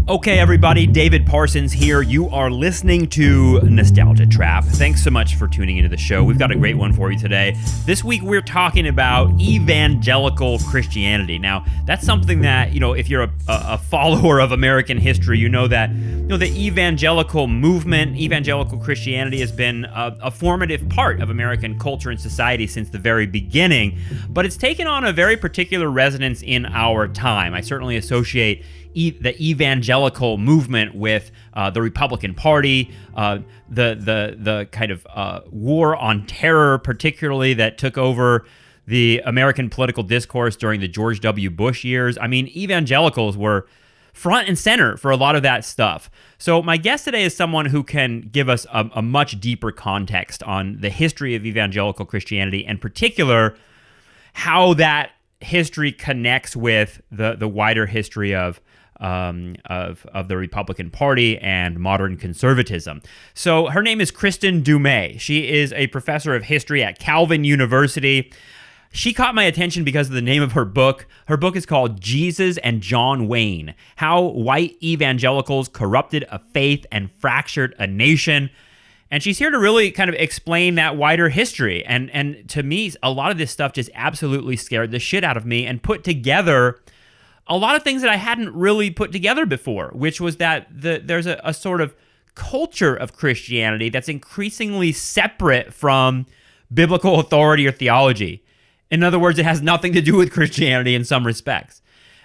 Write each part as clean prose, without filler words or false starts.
Okay, everybody, David Parsons here. You are listening to Nostalgia Trap. Thanks so much for tuning into the show. We've got a great one for you today. This week, we're talking about evangelical Christianity. Now, that's something that, if you're a follower of American history, you know that, the evangelical movement, evangelical Christianity has been a formative part of American culture and society since the very beginning, but it's taken on a very particular resonance in our time. I certainly associate the evangelical movement with the Republican Party, the kind of war on terror, particularly that took over the American political discourse during the George W. Bush years. I mean, evangelicals were front and center for a lot of that stuff. So my guest today is someone who can give us a much deeper context on the history of evangelical Christianity, and in particular, how that history connects with the wider history of the Republican Party and modern conservatism. So her name is Kristin Du Mez. She is a professor of history at Calvin University. She caught my attention because of the name of her book. Her book is called Jesus and John Wayne: How White Evangelicals Corrupted a Faith and Fractured a Nation. And she's here to really kind of explain that wider history. And to me, a lot of this stuff just absolutely scared the shit out of me and put together a lot of things that I hadn't really put together before, which was that there's a sort of culture of Christianity that's increasingly separate from biblical authority or theology. In other words, it has nothing to do with Christianity in some respects.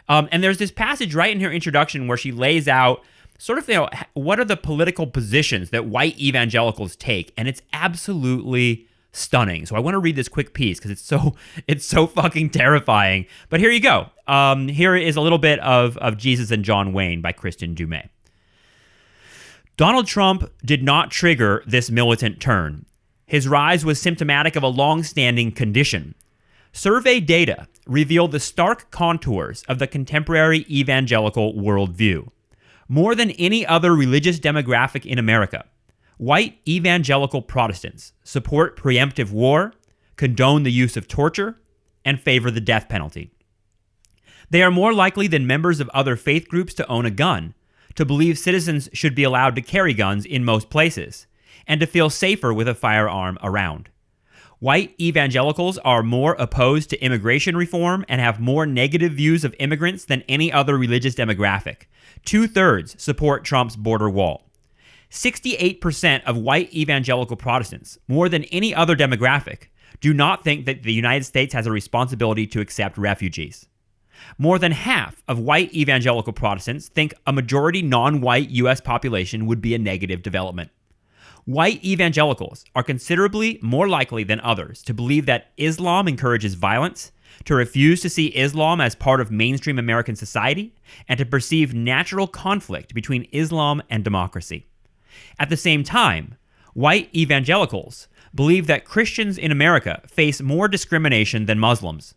And there's this passage right in her introduction where she lays out sort of, what are the political positions that white evangelicals take, and it's absolutely stunning. So I want to read this quick piece because it's so fucking terrifying. But here you go. Here is a little bit of Jesus and John Wayne by Kristin Du Mez. Donald Trump did not trigger this militant turn. His rise was symptomatic of a long-standing condition. Survey data revealed the stark contours of the contemporary evangelical worldview. More than any other religious demographic in America, white evangelical Protestants support preemptive war, condone the use of torture, and favor the death penalty. They are more likely than members of other faith groups to own a gun, to believe citizens should be allowed to carry guns in most places, and to feel safer with a firearm around. White evangelicals are more opposed to immigration reform and have more negative views of immigrants than any other religious demographic. 2/3 support Trump's border wall. 68% of white evangelical Protestants, more than any other demographic, do not think that the United States has a responsibility to accept refugees. More than half of white evangelical Protestants think a majority non-white U.S. population would be a negative development. White evangelicals are considerably more likely than others to believe that Islam encourages violence, to refuse to see Islam as part of mainstream American society, and to perceive natural conflict between Islam and democracy. At the same time, white evangelicals believe that Christians in America face more discrimination than Muslims.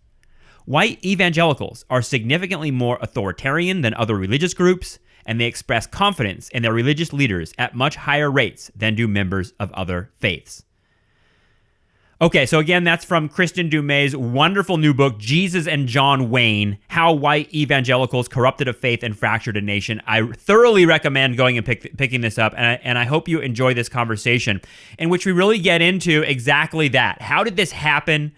White evangelicals are significantly more authoritarian than other religious groups, and they express confidence in their religious leaders at much higher rates than do members of other faiths. Okay, so again, that's from Kristin Du Mez's wonderful new book, Jesus and John Wayne: How White Evangelicals Corrupted a Faith and Fractured a Nation. I thoroughly recommend going and picking this up, and I hope you enjoy this conversation in which we really get into exactly that. How did this happen?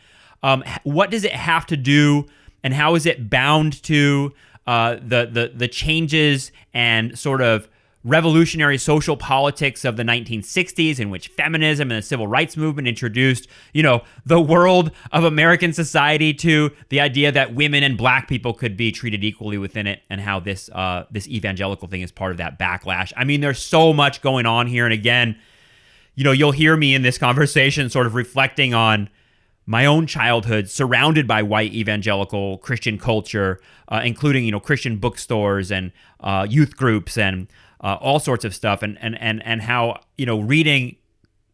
What does it have to do, and how is it bound to the changes and sort of revolutionary social politics of the 1960s, in which feminism and the civil rights movement introduced, the world of American society to the idea that women and black people could be treated equally within it, and how this evangelical thing is part of that backlash. I mean, there's so much going on here. And again, you'll hear me in this conversation sort of reflecting on my own childhood surrounded by white evangelical Christian culture, including, Christian bookstores and youth groups and all sorts of stuff, and how, reading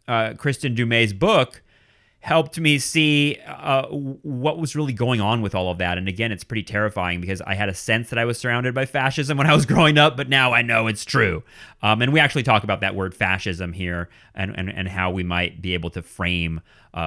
Kristin Du Mez's book helped me see what was really going on with all of that. And again, it's pretty terrifying because I had a sense that I was surrounded by fascism when I was growing up, but now I know it's true. And we actually talk about that word fascism here and how we might be able to frame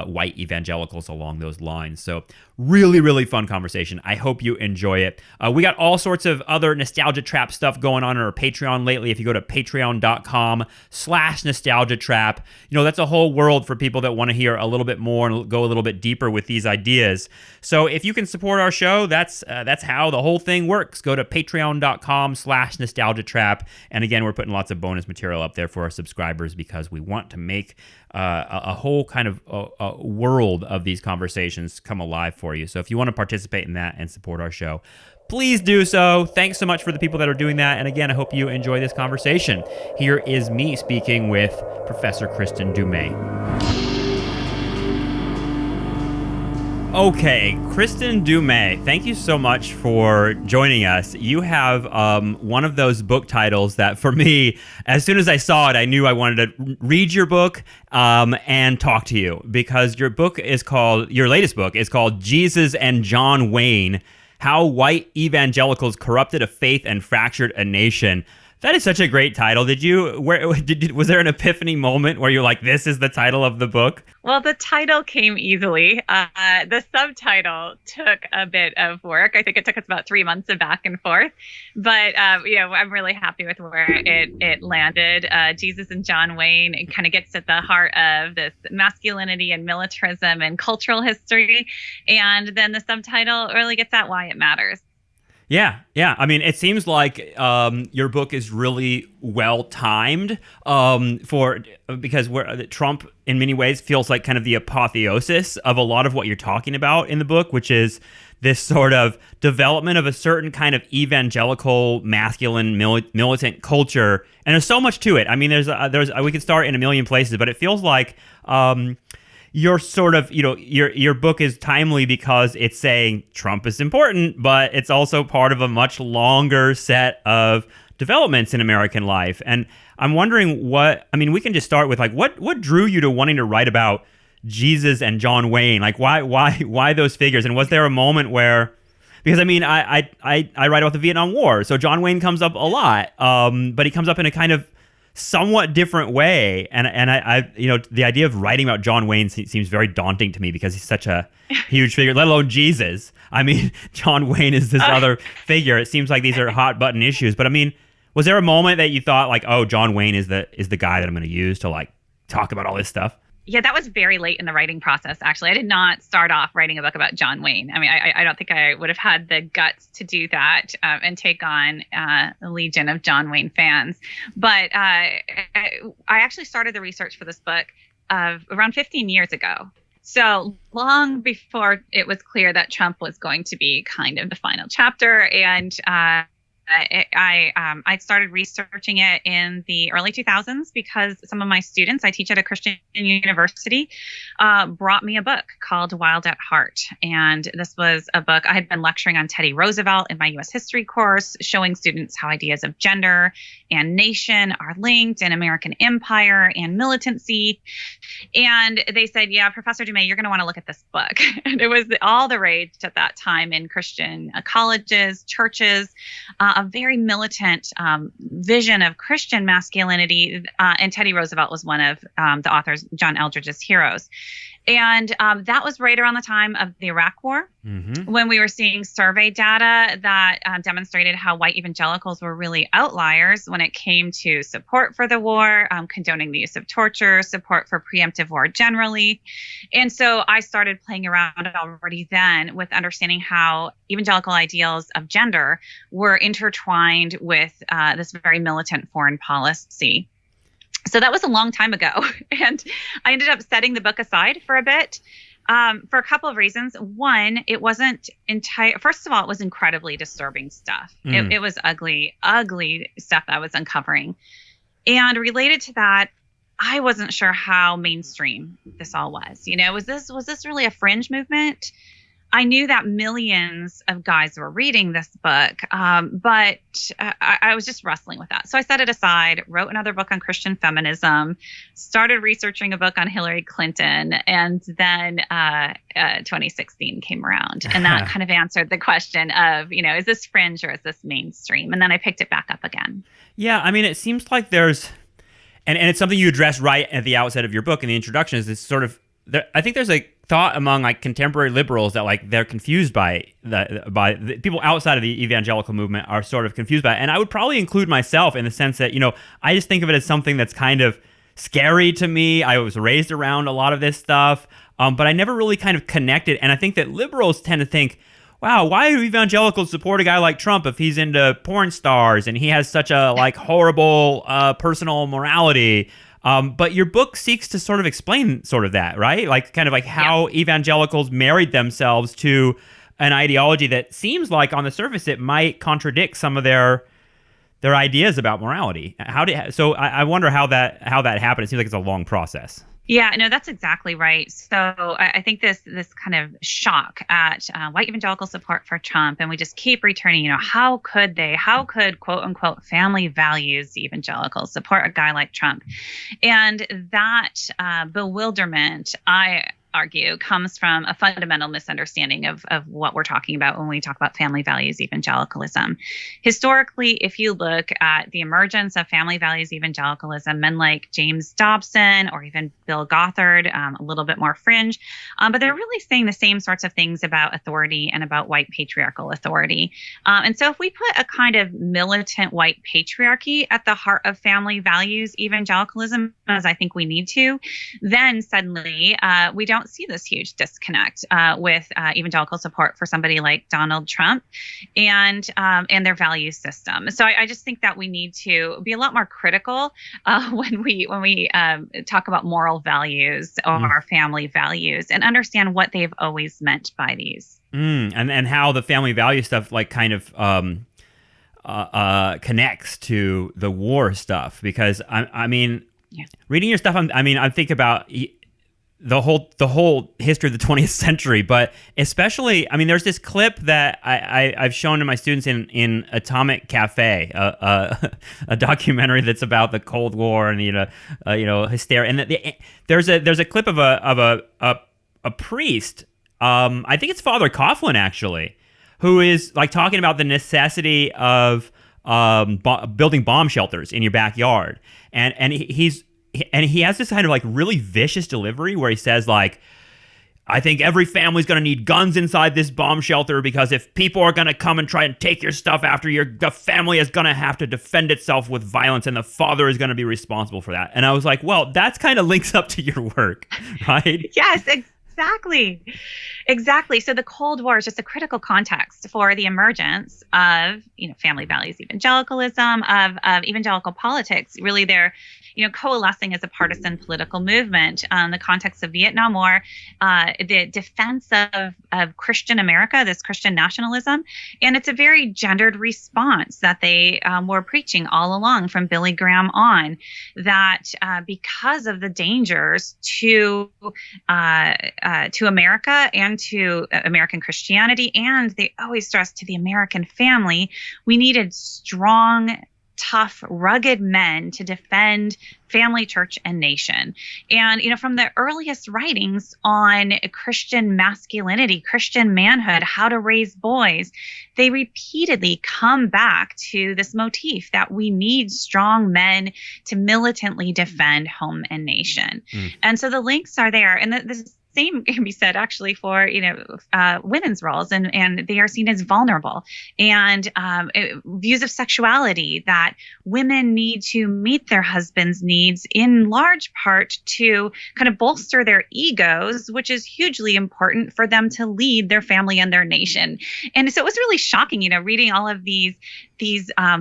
white evangelicals along those lines. So really, really fun conversation. I hope you enjoy it. We got all sorts of other Nostalgia Trap stuff going on our Patreon lately. If you go to patreon.com/Nostalgia Trap, that's a whole world for people that want to hear a little bit more and go a little bit deeper with these ideas. So if you can support our show, that's how the whole thing works. Go to patreon.com/Nostalgia Trap. And again, we're putting lots of bonus material up there for our subscribers because we want to make a whole kind of a world of these conversations come alive for you. So if you want to participate in that and support our show, please do so. Thanks so much for the people that are doing that. And again, I hope you enjoy this conversation. Here is me speaking with Professor Kristin Du Mez. Okay, Kristin Du Mez, thank you so much for joining us. You have one of those book titles that, for me, as soon as I saw it, I knew I wanted to read your book and talk to you, because your latest book is called Jesus and John Wayne: How White Evangelicals Corrupted a Faith and Fractured a Nation. That is such a great title. Was there an epiphany moment where you're like, this is the title of the book? Well, the title came easily. The subtitle took a bit of work. I think it took us about 3 months of back and forth. But, I'm really happy with where it landed. Jesus and John Wayne, it kind of gets at the heart of this masculinity and militarism and cultural history. And then the subtitle really gets at why it matters. Yeah. I mean, it seems like your book is really well timed because Trump, in many ways, feels like kind of the apotheosis of a lot of what you're talking about in the book, which is this sort of development of a certain kind of evangelical, masculine, militant culture. And there's so much to it. I mean, we could start in a million places, but it feels like you're sort of, your book is timely because it's saying Trump is important, but it's also part of a much longer set of developments in American life. And I'm wondering we can just start with what drew you to wanting to write about Jesus and John Wayne? Like why those figures? And was there a moment where, because I write about the Vietnam War, so John Wayne comes up a lot, but he comes up in a kind of somewhat different way, and I the idea of writing about John Wayne seems very daunting to me because he's such a huge figure, let alone Jesus. I mean, John Wayne is this other figure. It seems like these are hot button issues, but I mean, was there a moment that you thought like, oh, John Wayne is the guy that I'm going to use to talk about all this stuff? Yeah, that was very late in the writing process, actually. I did not start off writing a book about John Wayne. I mean, I don't think I would have had the guts to do that and take on a legion of John Wayne fans. But I actually started the research for this book around 15 years ago. So long before it was clear that Trump was going to be kind of the final chapter. And I started researching it in the early 2000s because some of my students, I teach at a Christian university, brought me a book called Wild at Heart. And this was a book, I had been lecturing on Teddy Roosevelt in my U.S. history course, showing students how ideas of gender and nation are linked, and American empire and militancy. And they said, yeah, Professor Du Mez, you're going to want to look at this book. And it was all the rage at that time in Christian colleges, churches, a very militant vision of Christian masculinity. And Teddy Roosevelt was one of the authors, John Eldridge's heroes. And that was right around the time of the Iraq War, when we were seeing survey data that demonstrated how white evangelicals were really outliers when it came to support for the war, condoning the use of torture, support for preemptive war generally. And so I started playing around already then with understanding how evangelical ideals of gender were intertwined with this very militant foreign policy. So that was a long time ago, and I ended up setting the book aside for a bit for a couple of reasons. One, it wasn't first of all, it was incredibly disturbing stuff. It was ugly stuff that I was uncovering. And related to that, I wasn't sure how mainstream this all was. Was this really a fringe movement? I knew that millions of guys were reading this book, but I was just wrestling with that. So I set it aside, wrote another book on Christian feminism, started researching a book on Hillary Clinton, and then 2016 came around. And that kind of answered the question of, is this fringe or is this mainstream? And then I picked it back up again. Yeah, I mean, it seems like there's, and it's something you address right at the outset of your book in the introduction, is this sort of, I think there's a thought among like contemporary liberals that like they're confused by the people outside of the evangelical movement are sort of confused by it. And I would probably include myself in the sense that, I just think of it as something that's kind of scary to me. I was raised around a lot of this stuff, but I never really kind of connected. And I think that liberals tend to think, wow, why do evangelicals support a guy like Trump if he's into porn stars and he has such a like horrible personal morality? But your book seeks to sort of explain sort of that, right? Like kind of like how evangelicals married themselves to an ideology that seems like on the surface it might contradict some of their ideas about morality. So I wonder how that happened. It seems like it's a long process. Yeah, no, that's exactly right. So I think this kind of shock at white evangelical support for Trump, and we just keep returning, how could quote unquote family values evangelicals support a guy like Trump? And that bewilderment, I argue, comes from a fundamental misunderstanding of what we're talking about when we talk about family values evangelicalism. Historically, if you look at the emergence of family values evangelicalism, men like James Dobson or even Bill Gothard, a little bit more fringe, but they're really saying the same sorts of things about authority and about white patriarchal authority. And so if we put a kind of militant white patriarchy at the heart of family values evangelicalism, as I think we need to, then suddenly we don't see this huge disconnect with evangelical support for somebody like Donald Trump and their value system. So I just think that we need to be a lot more critical when we talk about moral values or family values and understand what they've always meant by these. And how the family value stuff like kind of connects to the war stuff, because I mean, reading your stuff, I think about the whole history of the 20th century, but especially, there's this clip that I've shown to my students in Atomic Cafe, a documentary that's about the Cold War and hysteria. And there's a clip of a priest. I think it's Father Coughlin actually, who is like talking about the necessity of building bomb shelters in your backyard, and he has this kind of like really vicious delivery where he says like, I think every family's going to need guns inside this bomb shelter, because if people are going to come and try and take your stuff after the family is going to have to defend itself with violence, and the father is going to be responsible for that. And I was like, well, that's kind of links up to your work, right? Yes, Exactly. So the Cold War is just a critical context for the emergence of, family values evangelicalism, of evangelical politics. Really, they're, coalescing as a partisan political movement. The context of Vietnam War, the defense of Christian America, this Christian nationalism, and it's a very gendered response that they were preaching all along from Billy Graham on. That because of the dangers to America and to American Christianity, and they always stressed to the American family, we needed strong, tough, rugged men to defend family, church, and nation. And, from the earliest writings on Christian masculinity, Christian manhood, how to raise boys, they repeatedly come back to this motif that we need strong men to militantly defend home and nation. And so the links are there. And the same can be said actually for women's roles, and they are seen as vulnerable, and views of sexuality that women need to meet their husbands' needs in large part to kind of bolster their egos, which is hugely important for them to lead their family and their nation. And so it was really shocking, reading all of these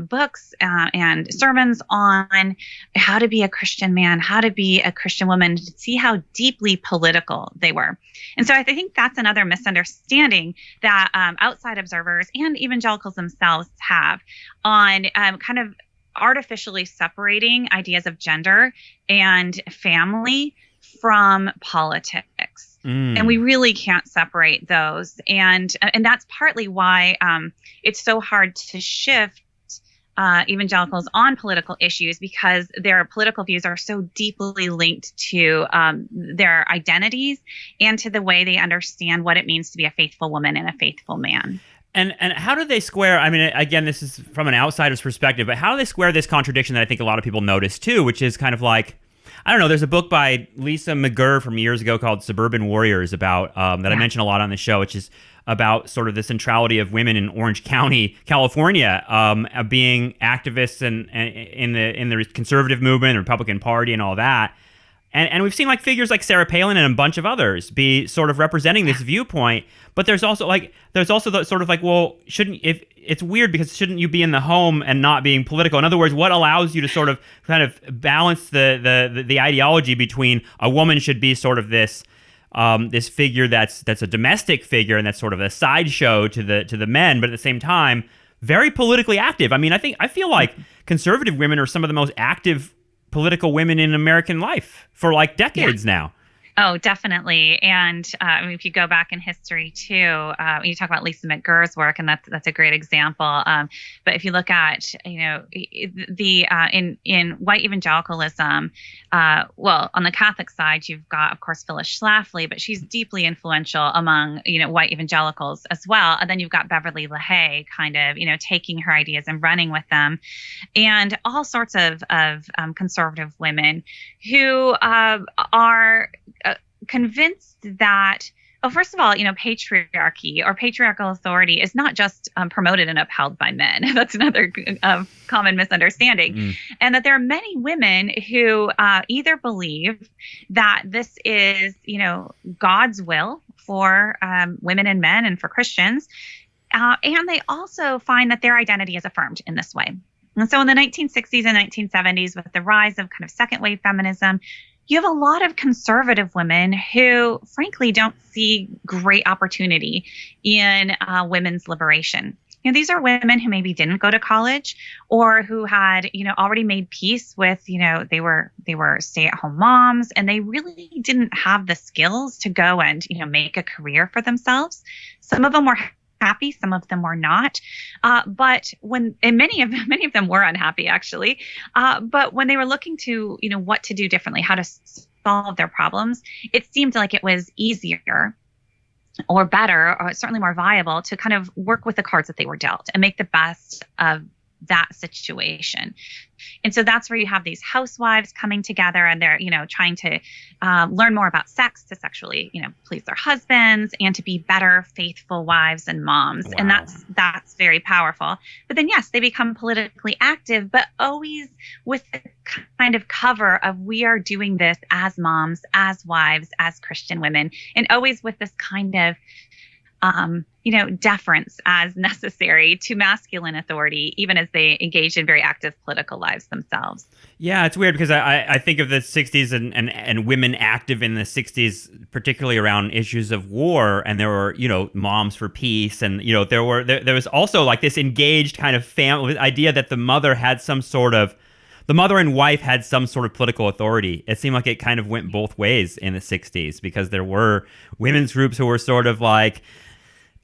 books and sermons on how to be a Christian man, how to be a Christian woman, to see how deeply political they were. And so I think that's another misunderstanding that outside observers and evangelicals themselves have on kind of artificially separating ideas of gender and family from politics. And we really can't separate those. And that's partly why it's so hard to shift evangelicals on political issues, because their political views are so deeply linked to their identities and to the way they understand what it means to be a faithful woman and a faithful man. And how do they square, I mean, again, this is from an outsider's perspective, but how do they square this contradiction that I think a lot of people notice too, which is kind of like, I don't know, there's a book by Lisa McGurr from years ago called Suburban Warriors about, that I mention a lot on the show, which is about sort of the centrality of women in Orange County, California, being activists in the conservative movement, the Republican Party and all that. And we've seen like figures like Sarah Palin and a bunch of others be sort of representing this viewpoint. But there's also the sort of like, well, it's weird because shouldn't you be in the home and not being political? In other words, what allows you to sort of kind of balance the ideology between a woman should be sort of this figure that's a domestic figure and that's sort of a sideshow to the men, but at the same time very politically active. I mean, I feel like conservative women are some of the most active political women in American life for like decades now. Oh, definitely. And I mean, if you go back in history too, you talk about Lisa McGurr's work, and that's a great example. But if you look at, in white evangelicalism, well, on the Catholic side, you've got, of course, Phyllis Schlafly, but she's deeply influential among, white evangelicals as well. And then you've got Beverly LaHaye kind of, taking her ideas and running with them, and all sorts of conservative women who are convinced that, first of all, patriarchy or patriarchal authority is not just promoted and upheld by men. That's another common misunderstanding. And that there are many women who either believe that this is, God's will for women and men and for Christians. And they also find that their identity is affirmed in this way. And so in the 1960s and 1970s, with the rise of kind of second wave feminism, you have a lot of conservative women who, frankly, don't see great opportunity in women's liberation. These are women who maybe didn't go to college, or who had, already made peace with, they were stay-at-home moms, and they really didn't have the skills to go and, make a career for themselves. Some of them were happy, some of them were not. But many of them were unhappy, actually. But when they were looking to, what to do differently, how to solve their problems, it seemed like it was easier or better, or certainly more viable, to kind of work with the cards that they were dealt and make the best of that situation. And so that's where you have these housewives coming together, and they're, trying to learn more about sex, to sexually, please their husbands, and to be better, faithful wives and moms. Wow. And that's very powerful. But then, yes, they become politically active, but always with the kind of cover of, we are doing this as moms, as wives, as Christian women, and always with this kind of deference as necessary to masculine authority, even as they engage in very active political lives themselves. Yeah, it's weird because I think of the 60s and women active in the 60s, particularly around issues of war, and there were, moms for peace, and, there was also like this engaged kind of family idea that the mother and wife had some sort of political authority. It seemed like it kind of went both ways in the 60s, because there were women's groups who were sort of like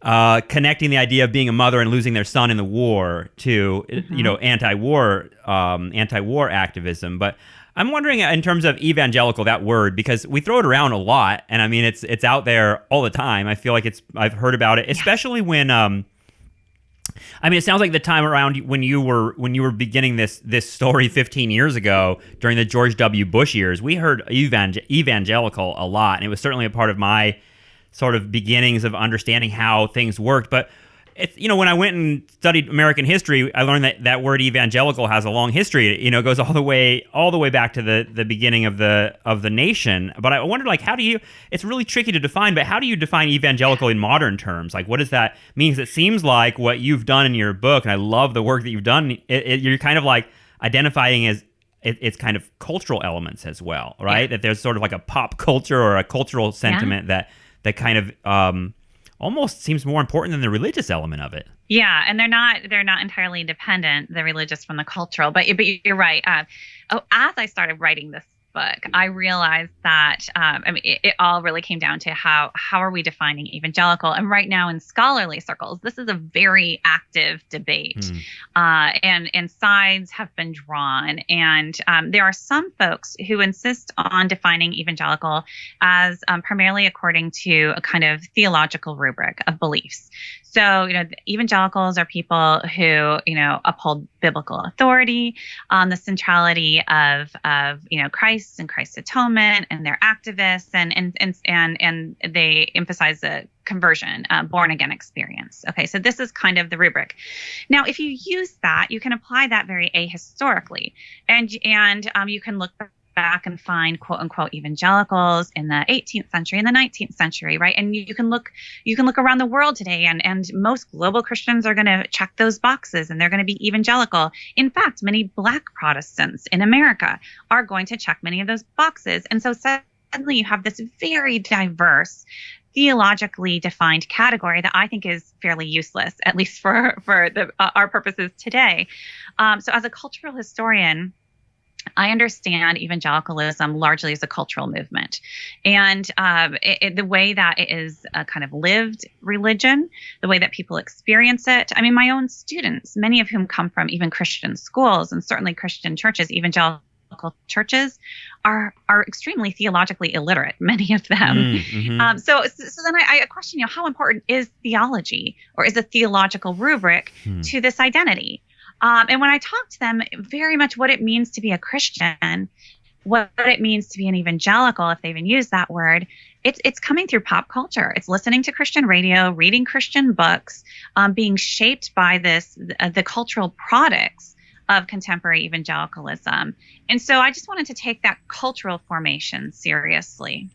connecting the idea of being a mother and losing their son in the war to, anti-war activism. But I'm wondering, in terms of evangelical, that word, because we throw it around a lot, and I mean, it's out there all the time. I feel like I've heard about it, especially when, it sounds like the time around when you were beginning this story 15 years ago during the George W. Bush years, we heard evangelical a lot, and it was certainly a part of my sort of beginnings of understanding how things worked. But it's, when I went and studied American history, I learned that word evangelical has a long history. It goes all the way back to the beginning of the nation. But I wondered, like, it's really tricky to define, but how do you define evangelical in modern terms? Like, what does that mean? 'Cause it seems like what you've done in your book, and I love the work that you've done, you're kind of like identifying as it's kind of cultural elements as well, right? Yeah. That there's sort of like a pop culture or a cultural sentiment that kind of almost seems more important than the religious element of it. Yeah, and they're not entirely independent, the religious from the cultural. But you're right. As I started writing book, I realized that it all really came down to how are we defining evangelical? And right now in scholarly circles, this is a very active debate, and sides have been drawn. And there are some folks who insist on defining evangelical as primarily according to a kind of theological rubric of beliefs. So, evangelicals are people who, uphold biblical authority, the centrality of Christ and Christ's atonement, and they're activists, and they emphasize the conversion, born again experience. Okay, so this is kind of the rubric. Now, if you use that, you can apply that very ahistorically, and you can look back and find quote unquote evangelicals in the 18th century and the 19th century, right? And you can look around the world today, and most global Christians are going to check those boxes, and they're going to be evangelical. In fact, many Black Protestants in America are going to check many of those boxes. And so suddenly you have this very diverse, theologically defined category that I think is fairly useless, at least for our purposes today. So as a cultural historian, I understand evangelicalism largely as a cultural movement, and the way that it is a kind of lived religion, the way that people experience it. I mean, my own students, many of whom come from even Christian schools and certainly Christian churches, evangelical churches, are extremely theologically illiterate, many of them. So then I question, how important is theology, or is a theological rubric to this identity? And when I talk to them, very much what it means to be a Christian, what it means to be an evangelical, if they even use that word, it's coming through pop culture. It's listening to Christian radio, reading Christian books, being shaped by the cultural products of contemporary evangelicalism. And so I just wanted to take that cultural formation seriously.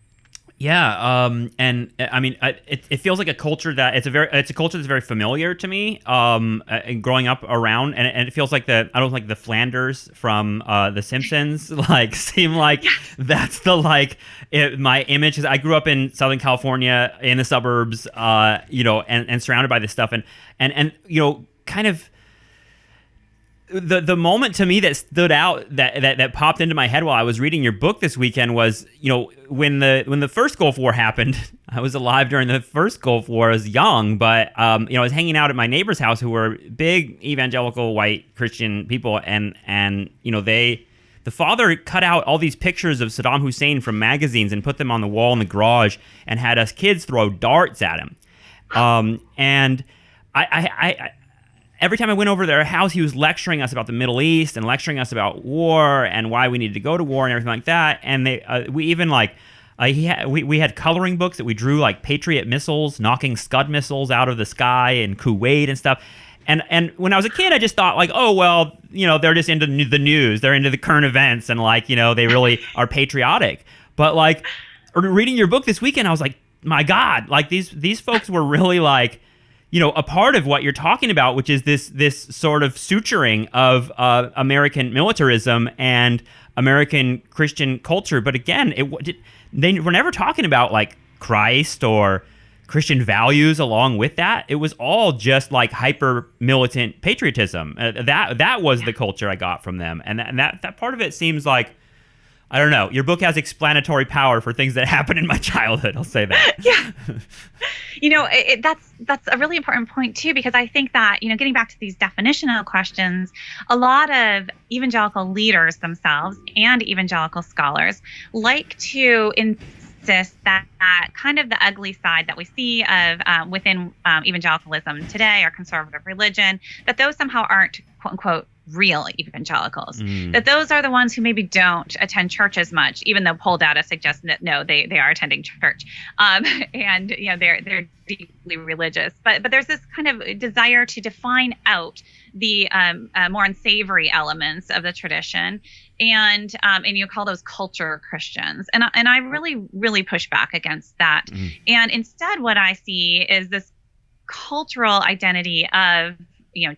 Yeah, and I mean, it feels like a culture that it's a culture that's very familiar to me. Growing up around, and it feels like the Flanders from The Simpsons seem like that's my image. Is I grew up in Southern California in the suburbs, and surrounded by this stuff, and kind of. The moment to me that stood out that popped into my head while I was reading your book this weekend was, when the first Gulf War happened. I was alive during the first Gulf War. I was young, but I was hanging out at my neighbor's house who were big evangelical white Christian people, and the father cut out all these pictures of Saddam Hussein from magazines and put them on the wall in the garage and had us kids throw darts at him. And I every time I went over to their house, he was lecturing us about the Middle East and lecturing us about war and why we needed to go to war and everything like that. And we even we had coloring books that we drew Patriot missiles knocking Scud missiles out of the sky in Kuwait and stuff. And when I was a kid, I just thought oh well, they're just into the news, they're into the current events, and they really are patriotic. But reading your book this weekend, I was like, my God, these folks were really a part of what you're talking about, which is this sort of suturing of American militarism and American Christian culture. But again, they were never talking about Christ or Christian values along with that. It was all just hyper militant patriotism. That was the culture I got from them, and that part of it seems I don't know. Your book has explanatory power for things that happened in my childhood. I'll say that. Yeah. That's a really important point too, because I think that, getting back to these definitional questions, a lot of evangelical leaders themselves and evangelical scholars like to insist that kind of the ugly side that we see of within evangelicalism today, or conservative religion, that those somehow aren't quote unquote real evangelicals, that those are the ones who maybe don't attend church as much, even though poll data suggests that no, they are attending church, and they're deeply religious. But there's this kind of desire to define out the more unsavory elements of the tradition, and you call those culture Christians, and I really push back against that. And instead, what I see is this cultural identity of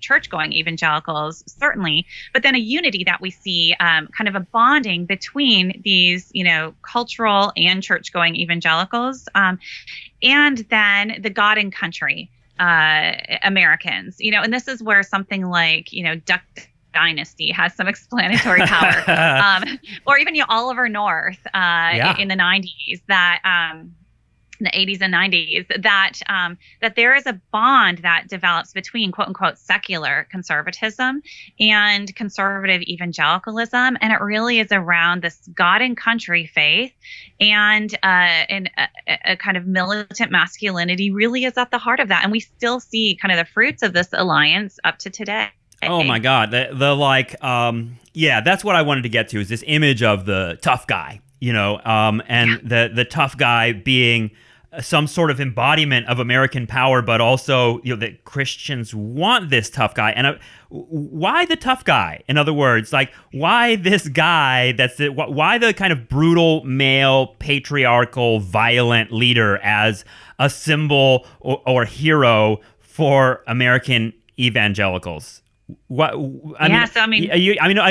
church-going evangelicals, certainly, but then a unity that we see, kind of a bonding between these, cultural and church-going evangelicals, and then the God and country Americans, and this is where something like, Duck Dynasty has some explanatory power. Or even Oliver North in the 90s, that in the 80s and 90s, that there is a bond that develops between quote unquote secular conservatism and conservative evangelicalism, and it really is around this God and country faith, and a kind of militant masculinity really is at the heart of that, and we still see kind of the fruits of this alliance up to today. Oh my God, that's what I wanted to get to, is this image of the tough guy, and the tough guy being some sort of embodiment of American power, but also, that Christians want this tough guy. And why the tough guy? In other words, like, why this guy? Why the kind of brutal, male, patriarchal, violent leader as a symbol or hero for American evangelicals? I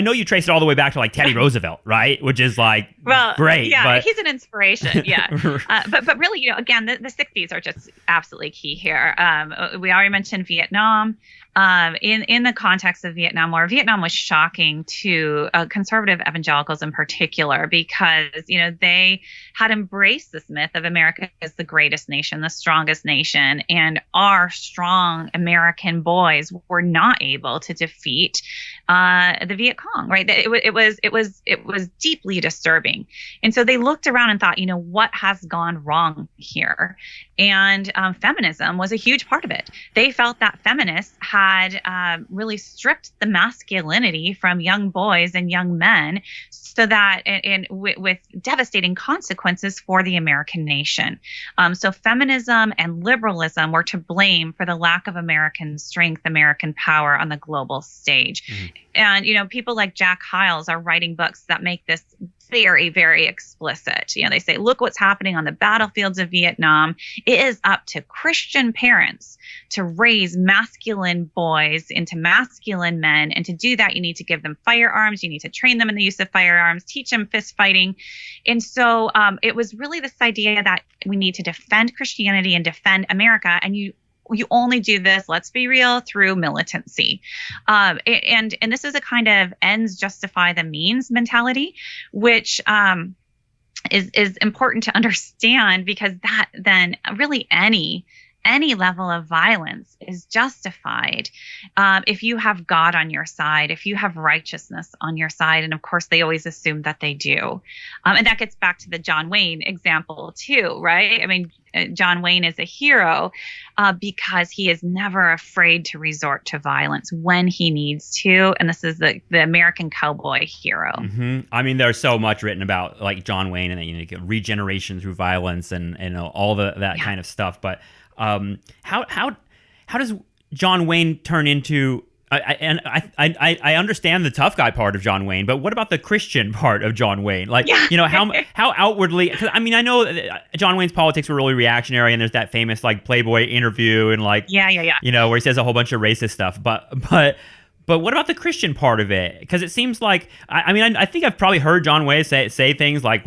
know you trace it all the way back to like Teddy Roosevelt, right? Which is like, great. Yeah, but he's an inspiration. Yeah, but really, again, the 60s are just absolutely key here. We already mentioned Vietnam. In the context of Vietnam War, Vietnam was shocking to conservative evangelicals in particular, because they had embraced this myth of America as the greatest nation, the strongest nation, and our strong American boys were not able to defeat the Viet Cong. Right? It was deeply disturbing, and so they looked around and thought, what has gone wrong here? And feminism was a huge part of it. They felt that feminists had really stripped the masculinity from young boys and young men, so that with devastating consequences for the American nation. So feminism and liberalism were to blame for the lack of American strength, American power on the global stage. Mm-hmm. And, people like Jack Hyles are writing books that make this very, very explicit. They say, look what's happening on the battlefields of Vietnam. It is up to Christian parents to raise masculine boys into masculine men. And to do that, you need to give them firearms. You need to train them in the use of firearms, teach them fist fighting. And so it was really this idea that we need to defend Christianity and defend America. And you only do this, let's be real, through militancy. And this is a kind of ends justify the means mentality, which is important to understand, because that then really any level of violence is justified if you have God on your side, if you have righteousness on your side. And of course, they always assume that they do. And that gets back to the John Wayne example too, right? I mean, John Wayne is a hero because he is never afraid to resort to violence when he needs to. And this is the American cowboy hero. Mm-hmm. I mean, there's so much written about like John Wayne and regeneration through violence and all that kind of stuff. But how does John Wayne turn into? I understand the tough guy part of John Wayne, but what about the Christian part of John Wayne? Like, how outwardly? Because I mean, I know John Wayne's politics were really reactionary, and there's that famous like Playboy interview and like, where he says a whole bunch of racist stuff. But what about the Christian part of it? Because it seems like I think I've probably heard John Wayne say things like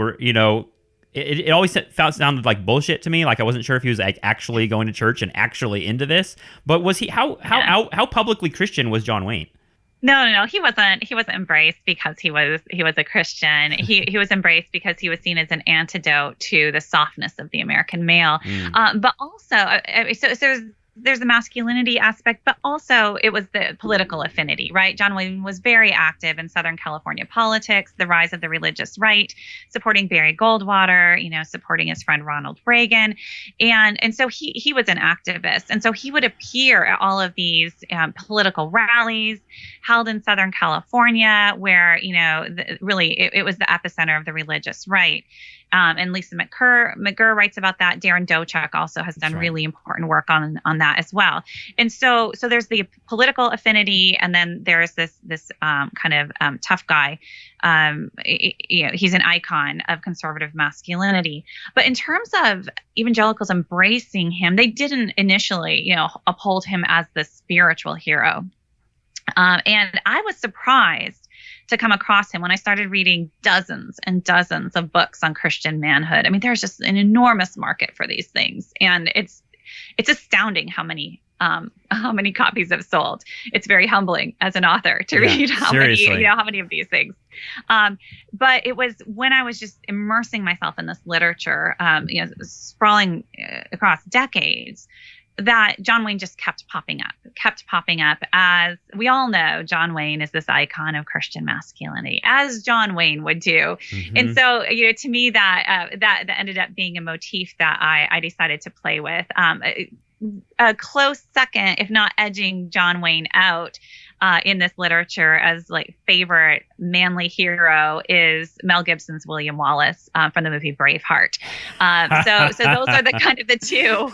It always sounded like bullshit to me. Like I wasn't sure if he was like actually going to church and actually into this. But was he how publicly Christian was John Wayne? No. He wasn't embraced because he was a Christian. He was embraced because he was seen as an antidote to the softness of the American male. But also, so there's the masculinity aspect, but also it was the political affinity, right? John Wayne was very active in Southern California politics, the rise of the religious right, supporting Barry Goldwater, supporting his friend Ronald Reagan. And so he was an activist. And so he would appear at all of these political rallies held in Southern California, where, really it was the epicenter of the religious right. And Lisa McGurr writes about that. Darren Dochuk also has done really important work on that as well. And so there's the political affinity, and then there's this kind of tough guy. He's an icon of conservative masculinity. But in terms of evangelicals embracing him, they didn't initially, uphold him as the spiritual hero. And I was surprised to come across him when I started reading dozens and dozens of books on Christian manhood. I mean, there's just an enormous market for these things, and it's astounding how many how many copies have sold. It's very humbling as an author to read how many of these things. But it was when I was just immersing myself in this literature, sprawling across decades, that John Wayne just kept popping up. As we all know, John Wayne is this icon of Christian masculinity, as John Wayne would do. Mm-hmm. And so, to me, that ended up being a motif that I decided to play with. A close second, if not edging John Wayne out in this literature as like favorite manly hero, is Mel Gibson's William Wallace from the movie Braveheart. So those are the kind of the two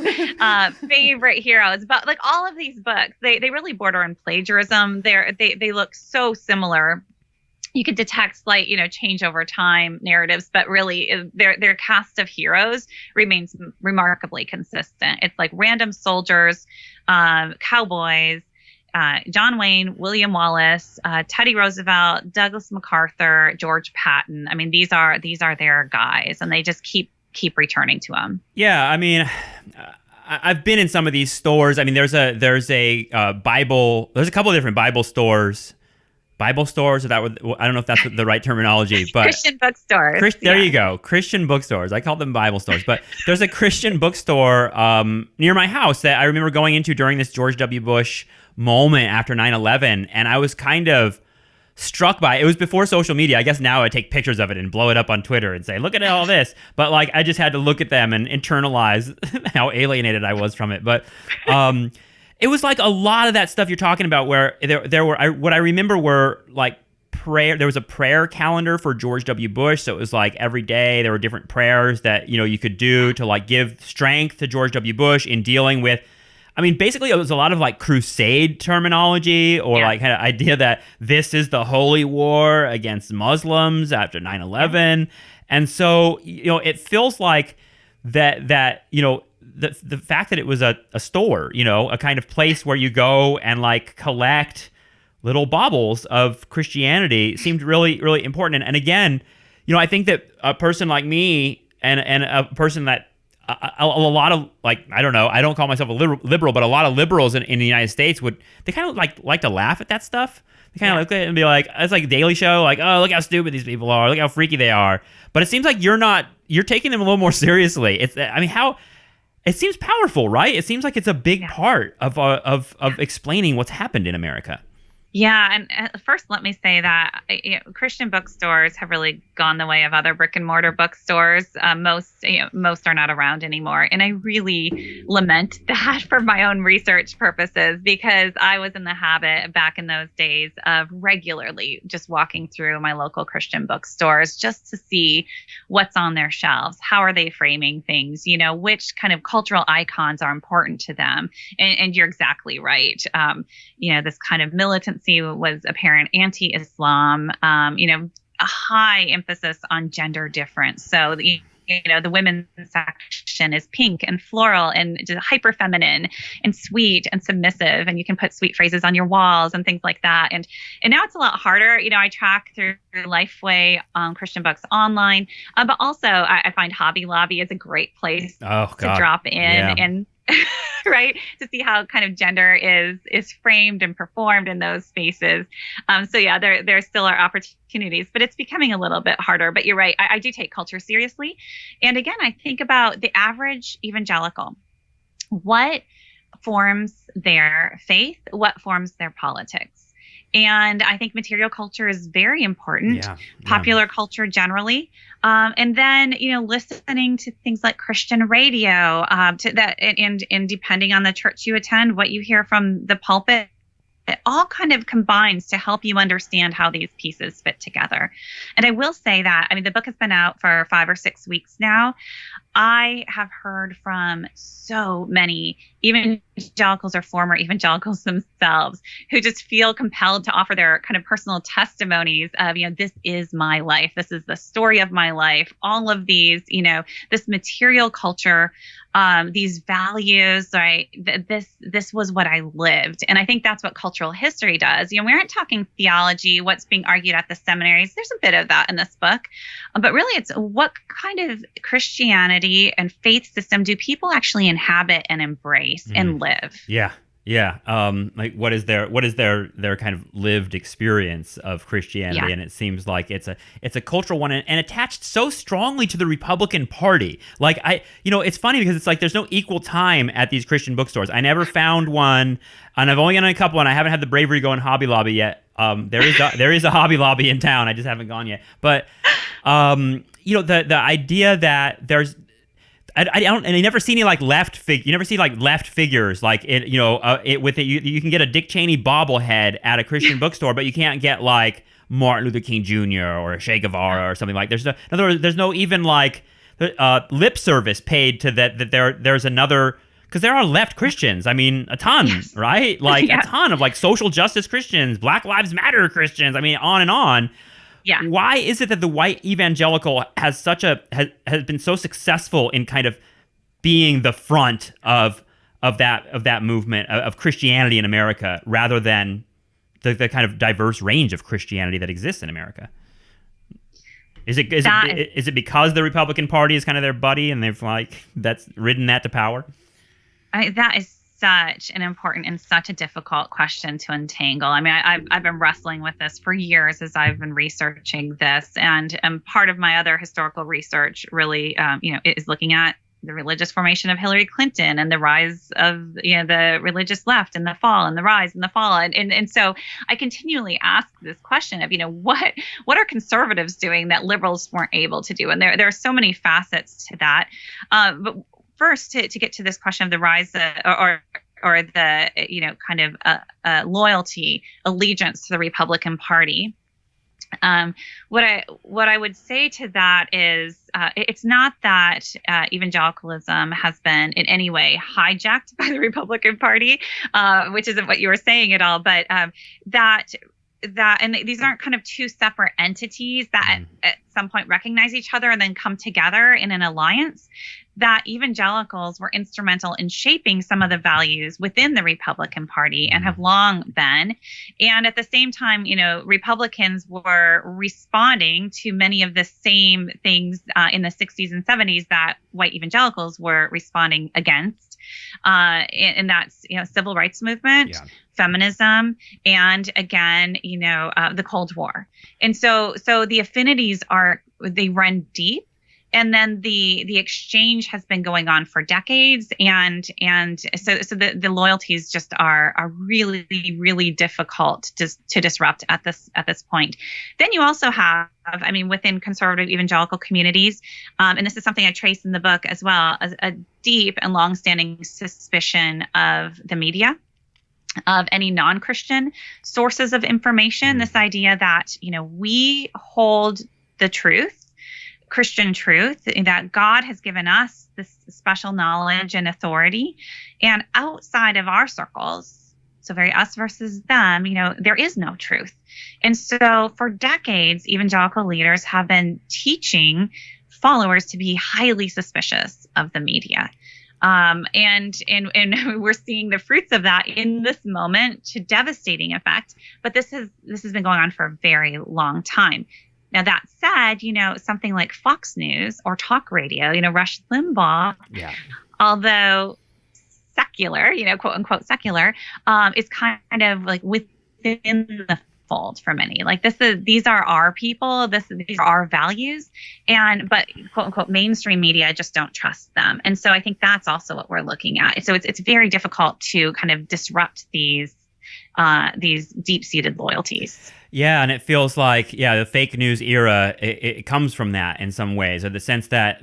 favorite heroes. But like all of these books, they really border on plagiarism. They look so similar. You could detect slight, change over time narratives, but really their cast of heroes remains remarkably consistent. It's like random soldiers, cowboys, John Wayne, William Wallace, Teddy Roosevelt, Douglas MacArthur, George Patton. I mean, these are their guys, and they just keep returning to them. Yeah, I mean, I've been in some of these stores. I mean, there's a Bible. There's a couple of different Bible stores. Bible stores, or I don't know if that's the right terminology, but Christian bookstores. There you go, Christian bookstores. I call them Bible stores, but there's a Christian bookstore near my house that I remember going into during this George W. Bush moment after 9/11, and I was kind of struck by it. It was before social media. I guess now I take pictures of it and blow it up on Twitter and say, "Look at all this," but like I just had to look at them and internalize how alienated I was from it. But it was like a lot of that stuff you're talking about, where there were what I remember were like prayer. There was a prayer calendar for George W. Bush, so it was like every day there were different prayers that you could do to like give strength to George W. Bush in dealing with. I mean, basically, it was a lot of like crusade terminology, or like kind of idea that this is the holy war against Muslims after 9/11, and so it feels like that the fact that it was a store, a kind of place where you go and like collect little baubles of Christianity seemed really, really important. And again, I think that a person like me and a person that a lot of like, I don't know, I don't call myself a liberal, but a lot of liberals in the United States they kind of like to laugh at that stuff. They kind of look at it and be like, it's like a Daily Show, like, oh, look how stupid these people are, look how freaky they are. But it seems like you're taking them a little more seriously. It seems powerful, right? It seems like it's a big part of explaining what's happened in America. Yeah, and first let me say that Christian bookstores have really gone the way of other brick and mortar bookstores. Most are not around anymore, and I really lament that for my own research purposes, because I was in the habit back in those days of regularly just walking through my local Christian bookstores just to see what's on their shelves, how are they framing things, which kind of cultural icons are important to them, and you're exactly right. This kind of militancy was apparent, anti-Islam, a high emphasis on gender difference. So the women's section is pink and floral and just hyper feminine and sweet and submissive, and you can put sweet phrases on your walls and things like that. And now it's a lot harder. I track through Lifeway Christian books online, but also I find Hobby Lobby is a great place to drop in and right, to see how kind of gender is framed and performed in those spaces. So yeah, there still are opportunities, but it's becoming a little bit harder. But you're right, I do take culture seriously. And again, I think about the average evangelical. What forms their faith? What forms their politics? And I think material culture is very important, popular culture generally. And then, listening to things like Christian radio, to that, and depending on the church you attend, what you hear from the pulpit, it all kind of combines to help you understand how these pieces fit together. And I will say that, the book has been out for 5 or 6 weeks now. I have heard from so many evangelicals or former evangelicals themselves who just feel compelled to offer their kind of personal testimonies of, this is my life. This is the story of my life. All of these, this material culture, these values, right? This was what I lived. And I think that's what cultural history does. We aren't talking theology, what's being argued at the seminaries. There's a bit of that in this book, but really it's what kind of Christianity and faith system do people actually inhabit and embrace and live? Yeah. Yeah. Like what is their kind of lived experience of Christianity? Yeah. And it seems like it's a cultural one and attached so strongly to the Republican Party. Like it's funny because it's like there's no equal time at these Christian bookstores. I never found one, and I've only gone in a couple, and I haven't had the bravery to go in Hobby Lobby yet. There is a Hobby Lobby in town. I just haven't gone yet. But the idea that there's I don't, and you never see any like you never see like left figures like you can get a Dick Cheney bobblehead at a Christian bookstore, but you can't get like Martin Luther King Jr. or a Che Guevara or something like. In other words, there's no even like lip service paid to that there's another, because there are left Christians. I mean, a ton, yes. Right? Like a ton of like social justice Christians, Black Lives Matter Christians. I mean, on and on. Yeah. Why is it that the white evangelical has been so successful in kind of being the front of that movement of Christianity in America, rather than the kind of diverse range of Christianity that exists in America? Is it because the Republican Party is kind of their buddy and they've that's ridden that to power? That is such an important and such a difficult question to untangle. I mean, I've been wrestling with this for years as I've been researching this, and part of my other historical research really, is looking at the religious formation of Hillary Clinton and the rise of the religious left and the fall and the rise and the fall, and so I continually ask this question of what are conservatives doing that liberals weren't able to do, and there are so many facets to that, but. First, to get to this question of the rise or the kind of loyalty, allegiance to the Republican Party, what I would say to that is it's not that evangelicalism has been in any way hijacked by the Republican Party, which isn't what you were saying at all, but that and these aren't kind of two separate entities that at some point recognize each other and then come together in an alliance. That evangelicals were instrumental in shaping some of the values within the Republican Party and have long been. And at the same time, Republicans were responding to many of the same things in the 60s and 70s that white evangelicals were responding against. And that's, civil rights movement, feminism, and again, the Cold War. And so the affinities they run deep. And then the exchange has been going on for decades, and so the loyalties just are really, really difficult to disrupt at this point. Then you also have, within conservative evangelical communities, and this is something I trace in the book as well, as a deep and longstanding suspicion of the media, of any non-Christian sources of information. This idea that we hold the truth, Christian truth, that God has given us this special knowledge and authority, and outside of our circles, so very us versus them, there is no truth. And so for decades, evangelical leaders have been teaching followers to be highly suspicious of the media. And we're seeing the fruits of that in this moment to devastating effect. But this has been going on for a very long time. Now, that said, something like Fox News or talk radio, Rush Limbaugh, although secular, quote unquote secular, is kind of like within the fold for many. Like these are our people, these are our values, but quote unquote mainstream media just don't trust them. And so I think that's also what we're looking at. So it's very difficult to kind of disrupt these deep-seated loyalties. Yeah, and it feels like, the fake news era, it comes from that in some ways, or the sense that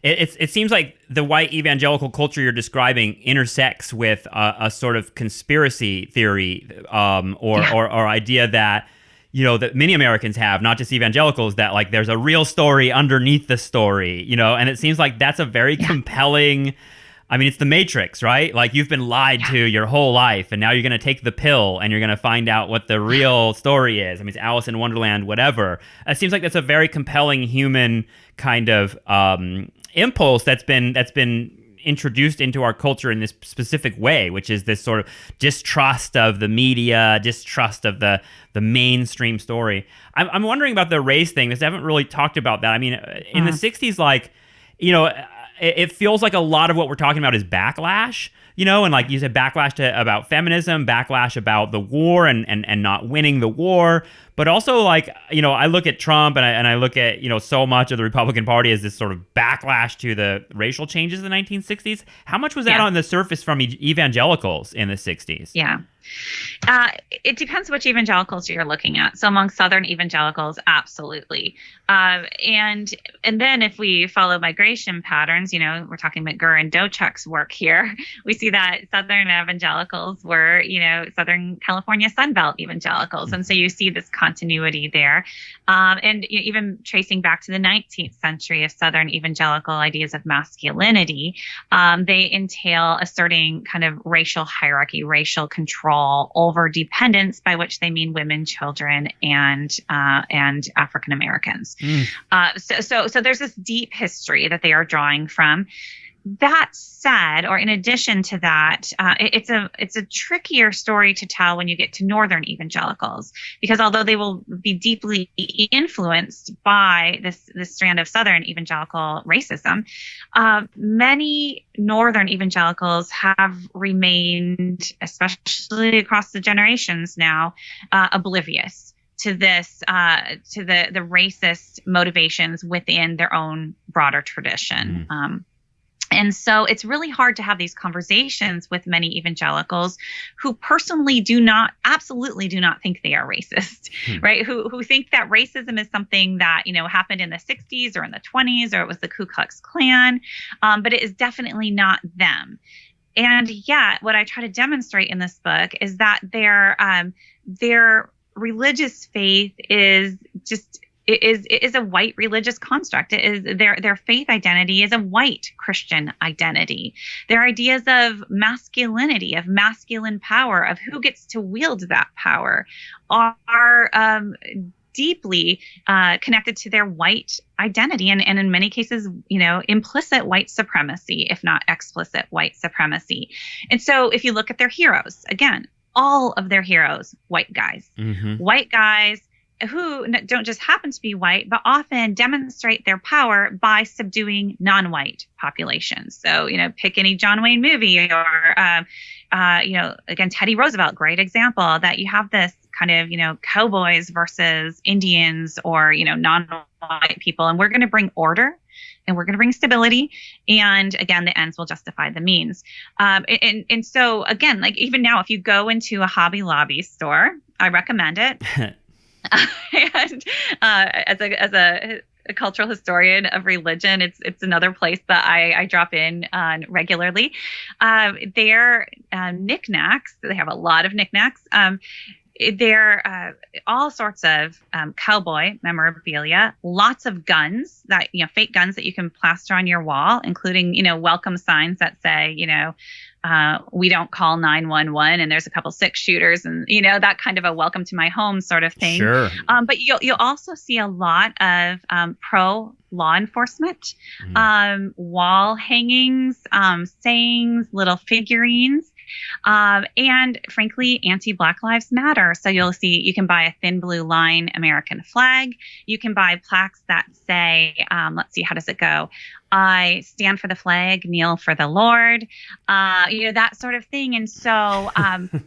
it seems like the white evangelical culture you're describing intersects with a sort of conspiracy theory or idea that, that many Americans have, not just evangelicals, that like there's a real story underneath the story, and it seems like that's a very compelling. It's the Matrix, right? Like you've been lied to your whole life, and now you're going to take the pill and you're going to find out what the real story is. It's Alice in Wonderland, whatever. It seems like that's a very compelling human kind of impulse that's been introduced into our culture in this specific way, which is this sort of distrust of the media, distrust of the mainstream story. I'm wondering about the race thing, because I haven't really talked about that. In the 60s, it feels like a lot of what we're talking about is backlash, and like you said, backlash about feminism, backlash about the war and not winning the war. But also, like, I look at Trump and I look at, so much of the Republican Party as this sort of backlash to the racial changes of the 1960s. How much was that on the surface from evangelicals in the 60s? Yeah. It depends which evangelicals you're looking at. So among Southern evangelicals, absolutely. And then if we follow migration patterns, we're talking McGurr and Dochuk's work here. We see that Southern evangelicals were, Southern California Sunbelt evangelicals. And so you see this continuity there. And even tracing back to the 19th century of Southern evangelical ideas of masculinity, they entail asserting kind of racial hierarchy, racial control over dependents, by which they mean women, children, and African Americans. So there's this deep history that they are drawing from. That said, or in addition to that, it's a trickier story to tell when you get to Northern evangelicals, because although they will be deeply influenced by this strand of Southern evangelical racism, many Northern evangelicals have remained, especially across the generations now, oblivious to this, to the racist motivations within their own broader tradition. And so it's really hard to have these conversations with many evangelicals who personally absolutely do not think they are racist, right? Who think that racism is something that, happened in the 60s or in the 20s, or it was the Ku Klux Klan, but it is definitely not them. And yet what I try to demonstrate in this book is that their religious faith is just it is a white religious construct. It is their faith identity is a white Christian identity. Their ideas of masculinity, of masculine power, of who gets to wield that power are deeply connected to their white identity, and in many cases, implicit white supremacy, if not explicit white supremacy. And so if you look at their heroes, again, all of their heroes, white guys, who don't just happen to be white, but often demonstrate their power by subduing non-white populations. So, pick any John Wayne movie or, again, Teddy Roosevelt, great example, that you have this kind of, cowboys versus Indians or, non-white people. And we're going to bring order and we're going to bring stability. And again, the ends will justify the means. And so, again, like even now, if you go into a Hobby Lobby store, I recommend it. And as a cultural historian of religion, it's another place that I drop in regularly. Their knickknacks, they have a lot of knickknacks. They're all sorts of cowboy memorabilia, lots of guns that, fake guns that you can plaster on your wall, including, welcome signs that say, we don't call 911, and there's a couple 6-shooters and, that kind of a welcome to my home sort of thing. Sure. But you'll also see a lot of pro law enforcement, wall hangings, sayings, little figurines. And frankly, anti-Black Lives Matter. So you can buy a thin blue line American flag. You can buy plaques that say, let's see, how does it go? I stand for the flag, kneel for the Lord, that sort of thing. And so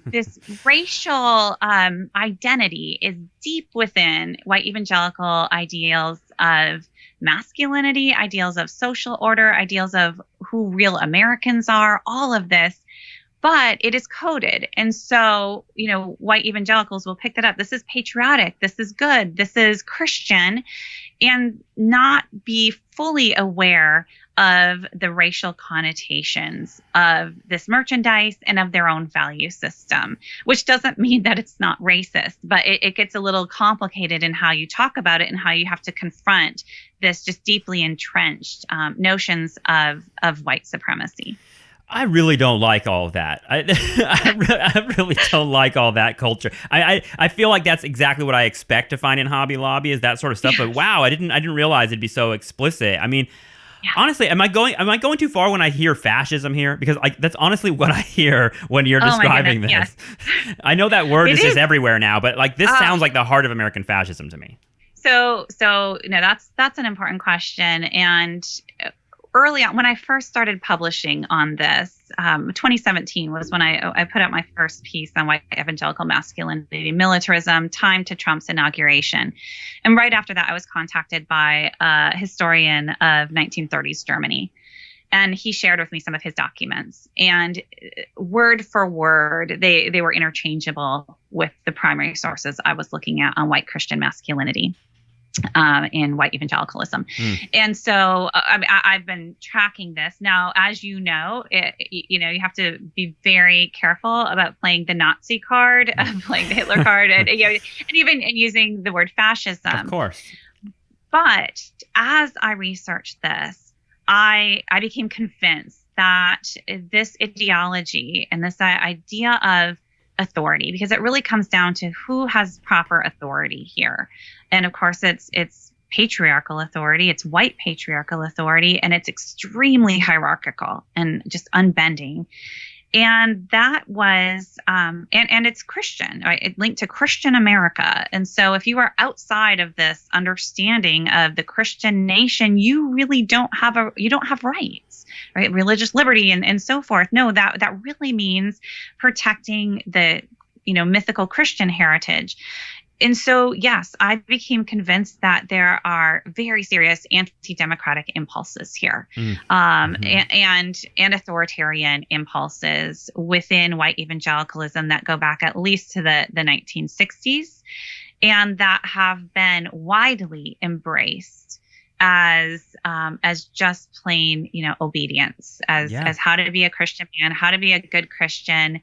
this racial identity is deep within white evangelical ideals of masculinity, ideals of social order, ideals of who real Americans are, all of this. But it is coded. And so, white evangelicals will pick that up. This is patriotic. This is good. This is Christian, and not be fully aware of the racial connotations of this merchandise and of their own value system, which doesn't mean that it's not racist, but it gets a little complicated in how you talk about it and how you have to confront this just deeply entrenched notions of white supremacy. I really don't like all of that. I really don't like all that culture. I feel like that's exactly what I expect to find in Hobby Lobby, is that sort of stuff. But wow, I didn't realize it'd be so explicit. I mean, honestly, am I going too far when I hear fascism here? Because that's honestly what I hear when you're describing this. Yes. I know that word is just everywhere now, but this sounds like the heart of American fascism to me. So that's an important question, and early on, when I first started publishing on this, 2017 was when I put out my first piece on white evangelical masculinity, militarism, time to Trump's inauguration. And right after that, I was contacted by a historian of 1930s Germany. And he shared with me some of his documents. And word for word, they were interchangeable with the primary sources I was looking at on white Christian masculinity. In white evangelicalism. And so I've been tracking this. Now, as you know, you have to be very careful about playing the Nazi card, playing the Hitler card, and even using the word fascism. Of course. But as I researched this, I became convinced that this ideology and this idea of authority, because it really comes down to who has proper authority here. And of course, it's patriarchal authority, it's white patriarchal authority, and it's extremely hierarchical and just unbending. And that was, and it's Christian, right? It linked to Christian America. And so if you are outside of this understanding of the Christian nation, you really don't have rights, right? Religious liberty and so forth. No, that really means protecting the, mythical Christian heritage. And so, yes, I became convinced that there are very serious anti-democratic impulses here, and authoritarian impulses within white evangelicalism that go back at least to the 1960s, and that have been widely embraced as just plain, obedience, as how to be a Christian man, how to be a good Christian.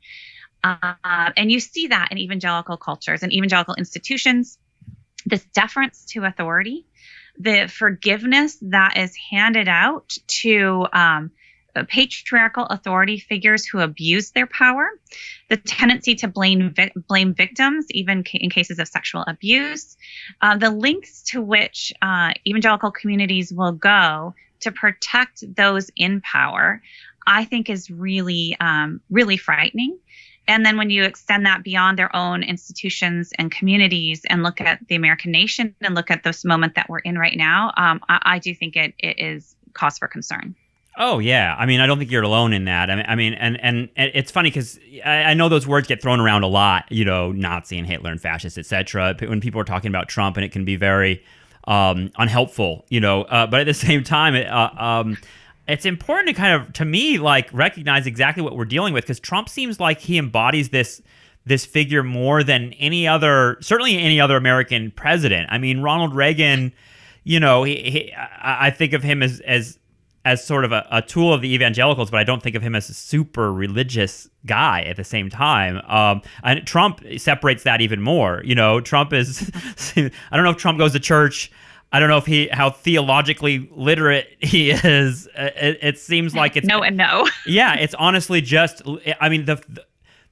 And you see that in evangelical cultures and evangelical institutions, this deference to authority, the forgiveness that is handed out to patriarchal authority figures who abuse their power, the tendency to blame victims, even in cases of sexual abuse, the lengths to which evangelical communities will go to protect those in power, I think is really, really frightening. And then when you extend that beyond their own institutions and communities and look at the American nation and look at this moment that we're in right now, I do think it is cause for concern. Oh, yeah. I mean, I don't think you're alone in that. I mean, and it's funny because I know those words get thrown around a lot, Nazi and Hitler and fascist, et cetera, when people are talking about Trump, and it can be very unhelpful, but at the same time, it's important to kind of, to me, like recognize exactly what we're dealing with, because Trump seems like he embodies this figure more than certainly any other American president. I mean, Ronald Reagan, I think of him as sort of a tool of the evangelicals, but I don't think of him as a super religious guy at the same time. And Trump separates that even more. Trump is, I don't know if Trump goes to church. I don't know how theologically literate he is. It seems like it's no and no. Yeah, it's honestly just. I mean, the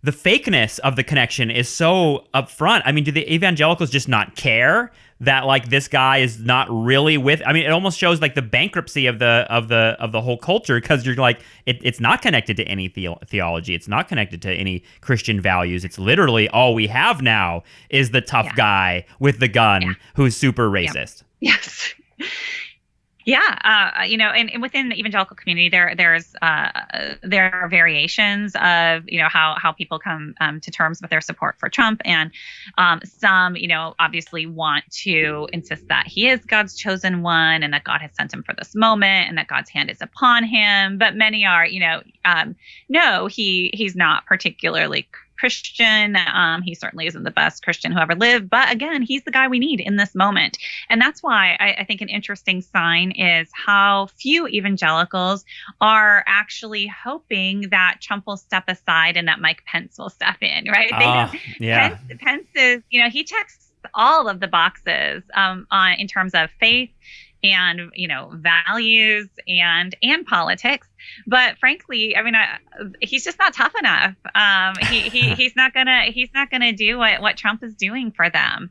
fakeness of the connection is so upfront. I mean, do the evangelicals just not care that like this guy is not really with? I mean, it almost shows like the bankruptcy of the whole culture, because you're like it's not connected to any theology. It's not connected to any Christian values. It's literally all we have now is the tough guy with the gun who's super racist. Yes. Yeah. And within the evangelical community, there are variations of, how people come to terms with their support for Trump. And some, obviously want to insist that he is God's chosen one and that God has sent him for this moment and that God's hand is upon him. But many are, no, he's not particularly Christian. He certainly isn't the best Christian who ever lived. But again, he's the guy we need in this moment. And that's why I think an interesting sign is how few evangelicals are actually hoping that Trump will step aside and that Mike Pence will step in, right? Pence is, he checks all of the boxes in terms of faith and values and politics, but frankly, I mean, he's just not tough enough. He's not gonna do what Trump is doing for them.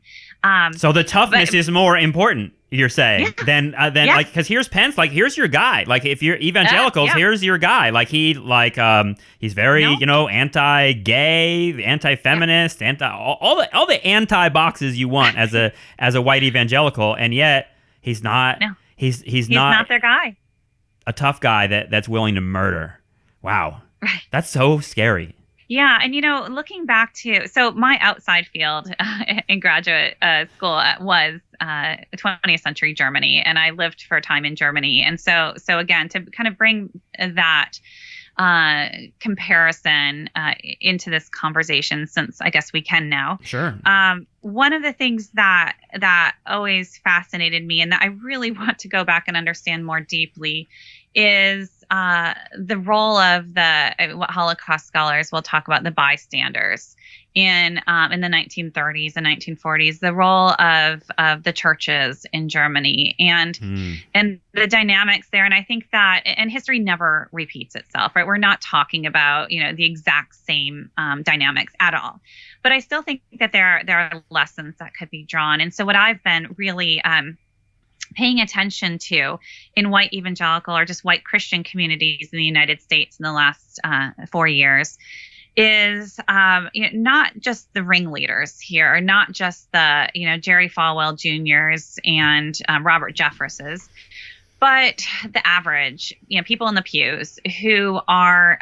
So the toughness is more important, you're saying, than like, because here's Pence, like here's your guy. Like if you're evangelicals, here's your guy. Like he's very anti-gay, anti-feminist, all the anti boxes you want as a white evangelical, and yet. He's not. No. He's not their guy. a tough guy that's willing to murder. Wow. Right. That's so scary. Yeah. And, looking back to, so my outside field in graduate school was 20th century Germany. And I lived for a time in Germany. And so again, to kind of bring that comparison into this conversation, since I guess we can now. Sure. One of the things that always fascinated me and that I really want to go back and understand more deeply is the role of what Holocaust scholars will talk about, the bystanders in the 1930s and 1940s, the role of the churches in Germany and the dynamics there. And I think that, and history never repeats itself, right? We're not talking about, the exact same dynamics at all. But I still think that there are lessons that could be drawn. And so what I've been really paying attention to in white evangelical or just white Christian communities in the United States in the last 4 years is not just the ringleaders here, not just the Jerry Falwell Jr.'s and Robert Jeffresses, but the average people in the pews who are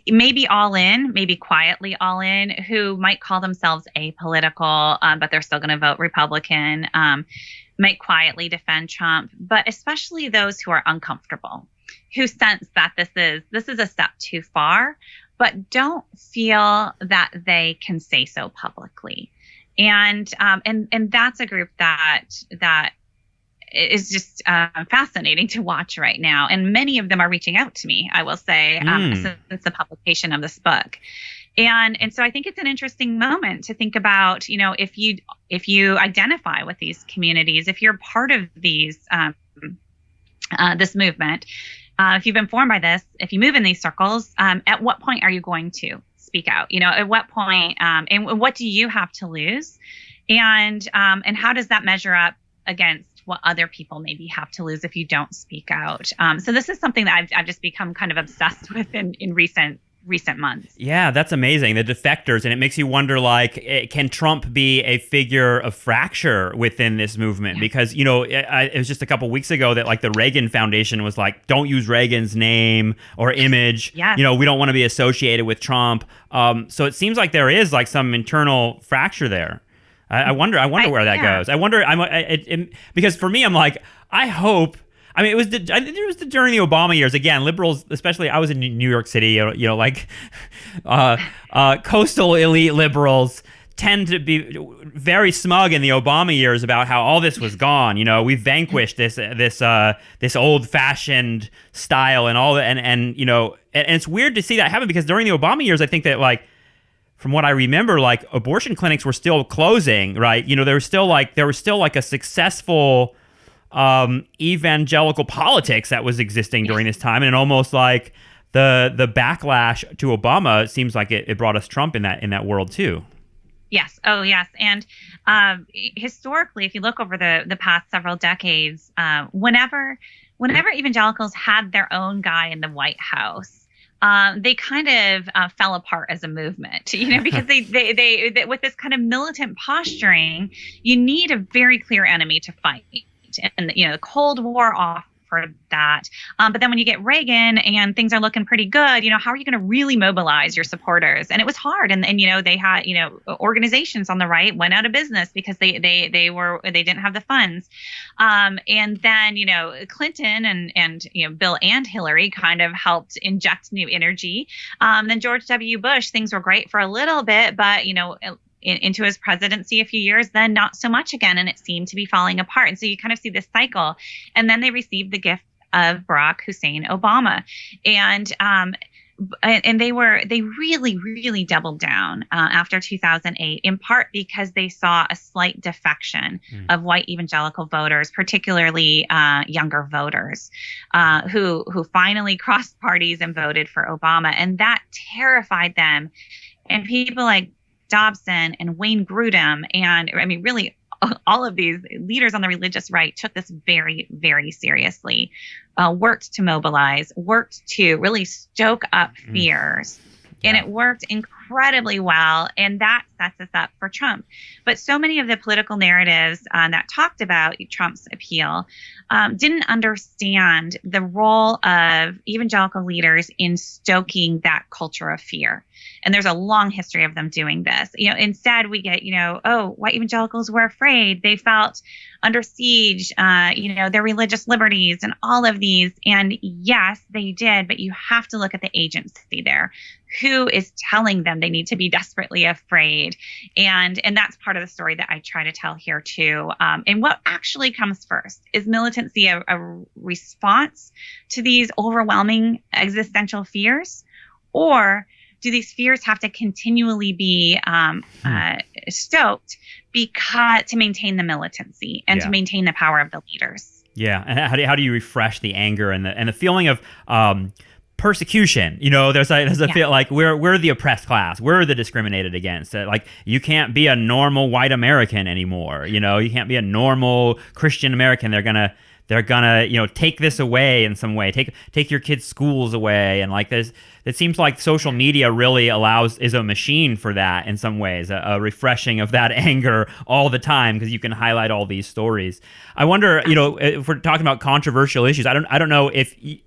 maybe all in, maybe quietly all in, who might call themselves apolitical, but they're still going to vote Republican, might quietly defend Trump, but especially those who are uncomfortable, who sense that this is a step too far, but don't feel that they can say so publicly. And that's a group that is just fascinating to watch right now. And many of them are reaching out to me, I will say, since the publication of this book. And so I think it's an interesting moment to think about, if you identify with these communities, if you're part of these this movement, if you've been formed by this, if you move in these circles, at what point are you going to speak out? At what point, and what do you have to lose? And how does that measure up against what other people maybe have to lose if you don't speak out? So this is something that I've just become kind of obsessed with in recent months. Yeah, that's amazing. The defectors, and it makes you wonder, can Trump be a figure of fracture within this movement? Yeah. Because, it was just a couple weeks ago that the Reagan Foundation was like, don't use Reagan's name or image. Yes. We don't want to be associated with Trump. So it seems like there is some internal fracture there. I wonder where that goes. I wonder, because for me, I'm like, I hope. I mean, it was during the Obama years. Again, liberals, especially, I was in New York City. Coastal elite liberals tend to be very smug in the Obama years about how all this was gone. We vanquished this old-fashioned style and all that, and it's weird to see that happen because during the Obama years, I think that from what I remember, abortion clinics were still closing, right? There was still a successful evangelical politics that was existing during this time, and almost like the backlash to Obama, it seems like it brought us Trump in that world too. Yes. Oh, yes. And historically, if you look over the past several decades, whenever evangelicals had their own guy in the White House, they kind of fell apart as a movement, because they with this kind of militant posturing, you need a very clear enemy to fight. And, the Cold War offered that. But then when you get Reagan and things are looking pretty good, how are you going to really mobilize your supporters? And it was hard. And they had, organizations on the right went out of business because they didn't have the funds. And then, Clinton and Bill and Hillary kind of helped inject new energy. Then George W. Bush, things were great for a little bit, but, into his presidency a few years, then not so much again, and it seemed to be falling apart. And so you kind of see this cycle. And then they received the gift of Barack Hussein Obama, and they really, really doubled down after 2008, in part because they saw a slight defection of white evangelical voters, particularly younger voters, who finally crossed parties and voted for Obama, and that terrified them. And people like Dobson and Wayne Grudem, and really all of these leaders on the religious right took this very, very seriously, worked to mobilize, worked to really stoke up fears. Yeah. And it worked incredibly incredibly well, and that sets us up for Trump. But so many of the political narratives that talked about Trump's appeal didn't understand the role of evangelical leaders in stoking that culture of fear. And there's a long history of them doing this. Instead we get, white evangelicals were afraid. They felt under siege, their religious liberties and all of these. And yes, they did. But you have to look at the agency there. Who is telling them they need to be desperately afraid? And that's part of the story that I try to tell here too. And what actually comes first? Is militancy a response to these overwhelming existential fears? Or do these fears have to continually be stoked to maintain the militancy and to maintain the power of the leaders? Yeah, and how do you refresh the anger and the feeling of persecution? There's a feel like we're the oppressed class, we're the discriminated against. Like you can't be a normal white American anymore. You can't be a normal Christian American. They're gonna take this away in some way, take your kids' schools away. And like this, it seems like social media really is a machine for that in some ways, a refreshing of that anger all the time, because you can highlight all these stories. I wonder, if we're talking about controversial issues, I don't know if you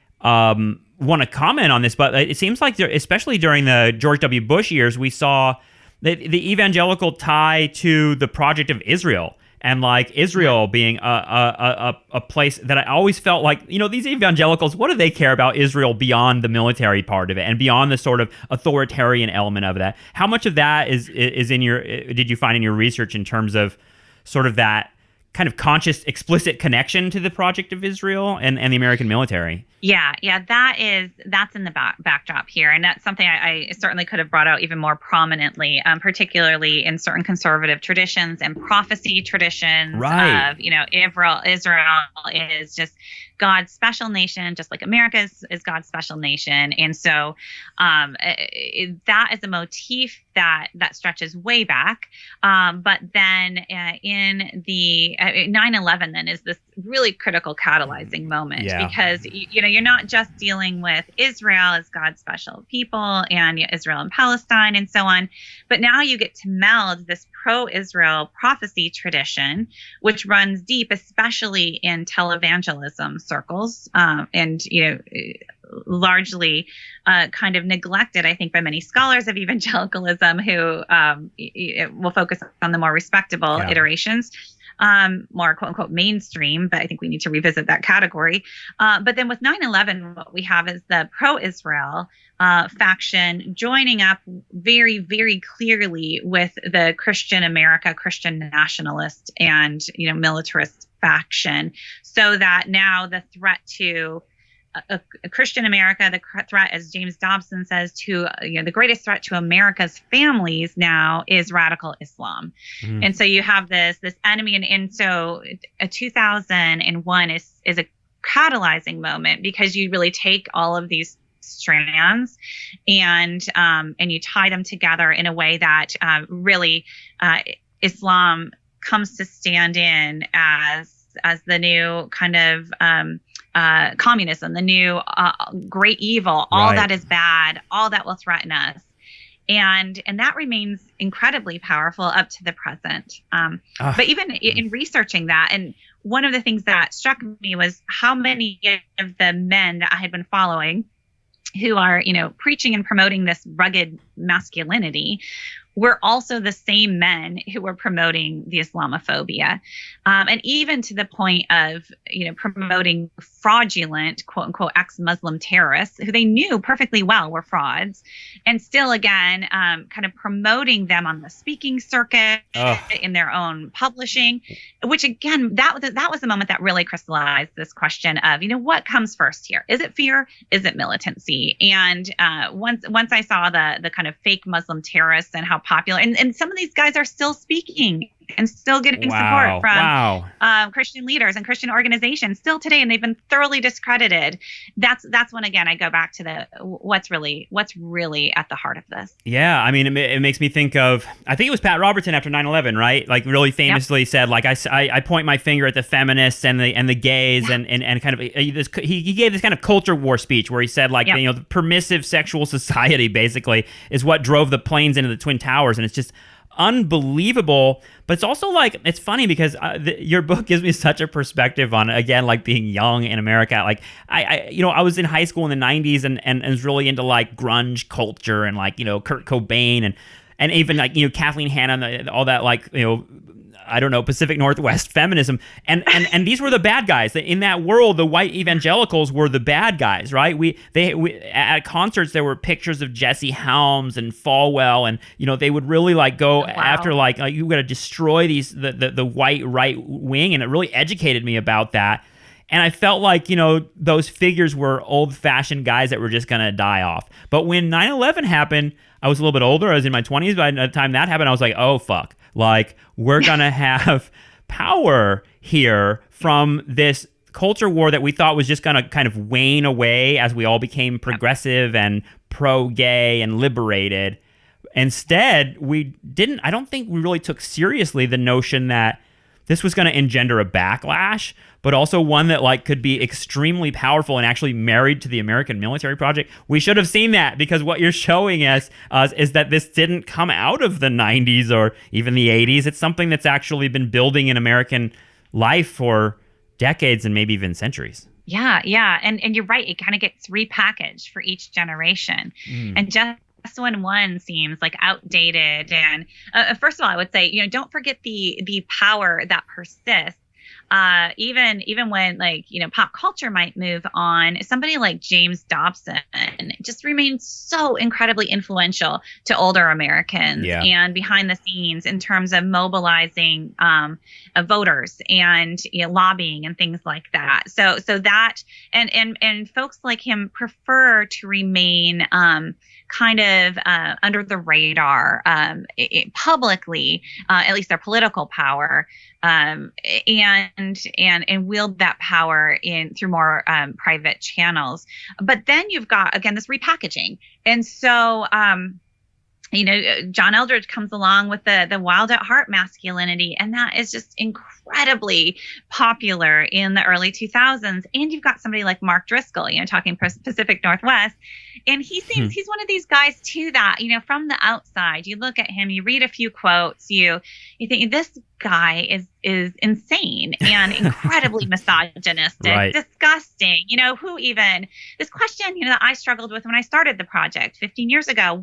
want to comment on this, but it seems like especially during the George W. Bush years, we saw the evangelical tie to the Project of Israel. And like Israel being a place that I always felt like, these evangelicals, what do they care about Israel beyond the military part of it and beyond the sort of authoritarian element of that? How much of that is did you find in your research in terms of sort of that kind of conscious, explicit connection to the Project of Israel and the American military? Yeah, that's in the backdrop here. And that's something I certainly could have brought out even more prominently, particularly in certain conservative traditions and prophecy traditions. Right. Of, Israel is just God's special nation, just like America is God's special nation. And so that is a motif that stretches way back. But then in the 9/11 then is this really critical catalyzing moment, because you're not just dealing with Israel as God's special people and Israel and Palestine and so on, but now you get to meld this pro-Israel prophecy tradition, which runs deep, especially in televangelism circles, and largely kind of neglected, I think, by many scholars of evangelicalism who will focus on the more respectable iterations. More quote unquote mainstream, but I think we need to revisit that category. But then with 9/11, what we have is the pro-Israel faction joining up very, very clearly with the Christian America, Christian nationalist and, militarist faction, so that now the threat to a Christian America, the threat, as James Dobson says, to the greatest threat to America's families now is radical Islam. And so you have this enemy, and so 2001 is a catalyzing moment, because you really take all of these strands and you tie them together in a way that really Islam comes to stand in as the new kind of communism, the new great evil, all that is bad, all that will threaten us. And that remains incredibly powerful up to the present. But even in researching that, and one of the things that struck me was how many of the men that I had been following who are, preaching and promoting this rugged masculinity were also the same men who were promoting the Islamophobia. And even to the point of, promoting fraudulent, quote unquote, ex-Muslim terrorists who they knew perfectly well were frauds, and still, again, kind of promoting them on the speaking circuit, in their own publishing, which again, that was the moment that really crystallized this question of, what comes first here? Is it fear? Is it militancy? And once I saw the kind of fake Muslim terrorists and how popular, and some of these guys are still speaking and still getting support from Wow. Christian leaders and Christian organizations still today, and they've been thoroughly discredited. That's when again I go back to what's really at the heart of this. Yeah, I mean, it makes me think of, I think it was Pat Robertson after 9/11, right? Like really famously said, like I point my finger at the feminists and the gays and kind of he gave this kind of culture war speech where he said like the permissive sexual society basically is what drove the planes into the Twin Towers, and it's just unbelievable. But it's also like, it's funny because your book gives me such a perspective on, again, like being young in America. Like I was in high school in the 90s and was really into like grunge culture and like, Kurt Cobain and even like, Kathleen Hanna, all that, like, I don't know, Pacific Northwest feminism. And these were the bad guys. In that world, the white evangelicals were the bad guys, right? We at concerts, there were pictures of Jesse Helms and Falwell, and, they would really like go after like you got to destroy the white right wing. And it really educated me about that. And I felt like, those figures were old-fashioned guys that were just going to die off. But when 9/11 happened, I was a little bit older. I was in my 20s. By the time that happened, I was like, oh, fuck. Like, we're going to have power here from this culture war that we thought was just going to kind of wane away as we all became progressive and pro-gay and liberated. Instead, I don't think we really took seriously the notion that this was going to engender a backlash, but also one that like could be extremely powerful and actually married to the American military project. We should have seen that, because what you're showing us is that this didn't come out of the 90s or even the 80s. It's something that's actually been building in American life for decades and maybe even centuries. Yeah. And you're right. It kind of gets repackaged for each generation. And just when one seems like outdated, and first of all, I would say, don't forget the power that persists. Even when like, pop culture might move on, somebody like James Dobson just remains so incredibly influential to older Americans and behind the scenes in terms of mobilizing voters and lobbying and things like that. So that and folks like him prefer to remain kind of under the radar publicly, at least their political power, and wield that power through more private channels. But then you've got, again, this repackaging. And so, John Eldredge comes along with the wild at heart masculinity, and that is just incredibly popular in the early 2000s. And you've got somebody like Mark Driscoll, talking Pacific Northwest, and he seems he's one of these guys too that, from the outside, you look at him, you read a few quotes, you think this guy is insane and incredibly misogynistic, right, disgusting. This question, that I struggled with when I started the project 15 years ago.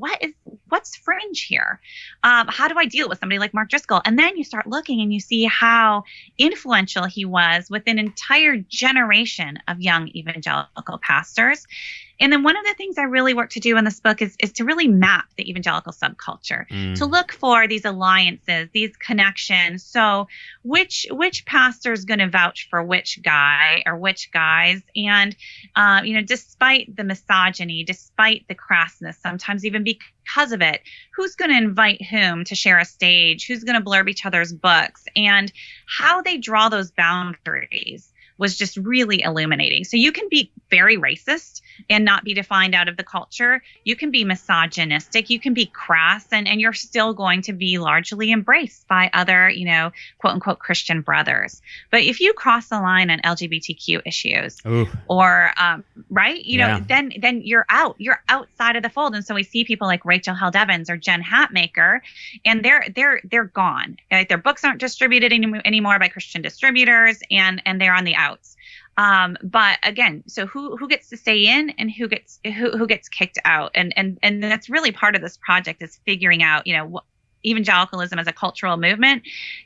What's fringe here? How do I deal with somebody like Mark Driscoll? And then you start looking and you see how influential he was with an entire generation of young evangelical pastors. And then one of the things I really work to do in this book is to really map the evangelical subculture, to look for these alliances, these connections. So which pastor is going to vouch for which guy or which guys? And, despite the misogyny, despite the crassness, sometimes even because of it, who's going to invite whom to share a stage? Who's going to blurb each other's books? And how they draw those boundaries was just really illuminating. So you can be very racist and not be defined out of the culture. You can be misogynistic. You can be crass, and you're still going to be largely embraced by other, quote unquote Christian brothers. But if you cross the line on LGBTQ issues, or right, then you're out. You're outside of the fold. And so we see people like Rachel Held Evans or Jen Hatmaker, and they're gone. Like, their books aren't distributed anymore by Christian distributors, and they're on the outs. But again, so who gets to stay in and who gets kicked out? And that's really part of this project, is figuring out, evangelicalism as a cultural movement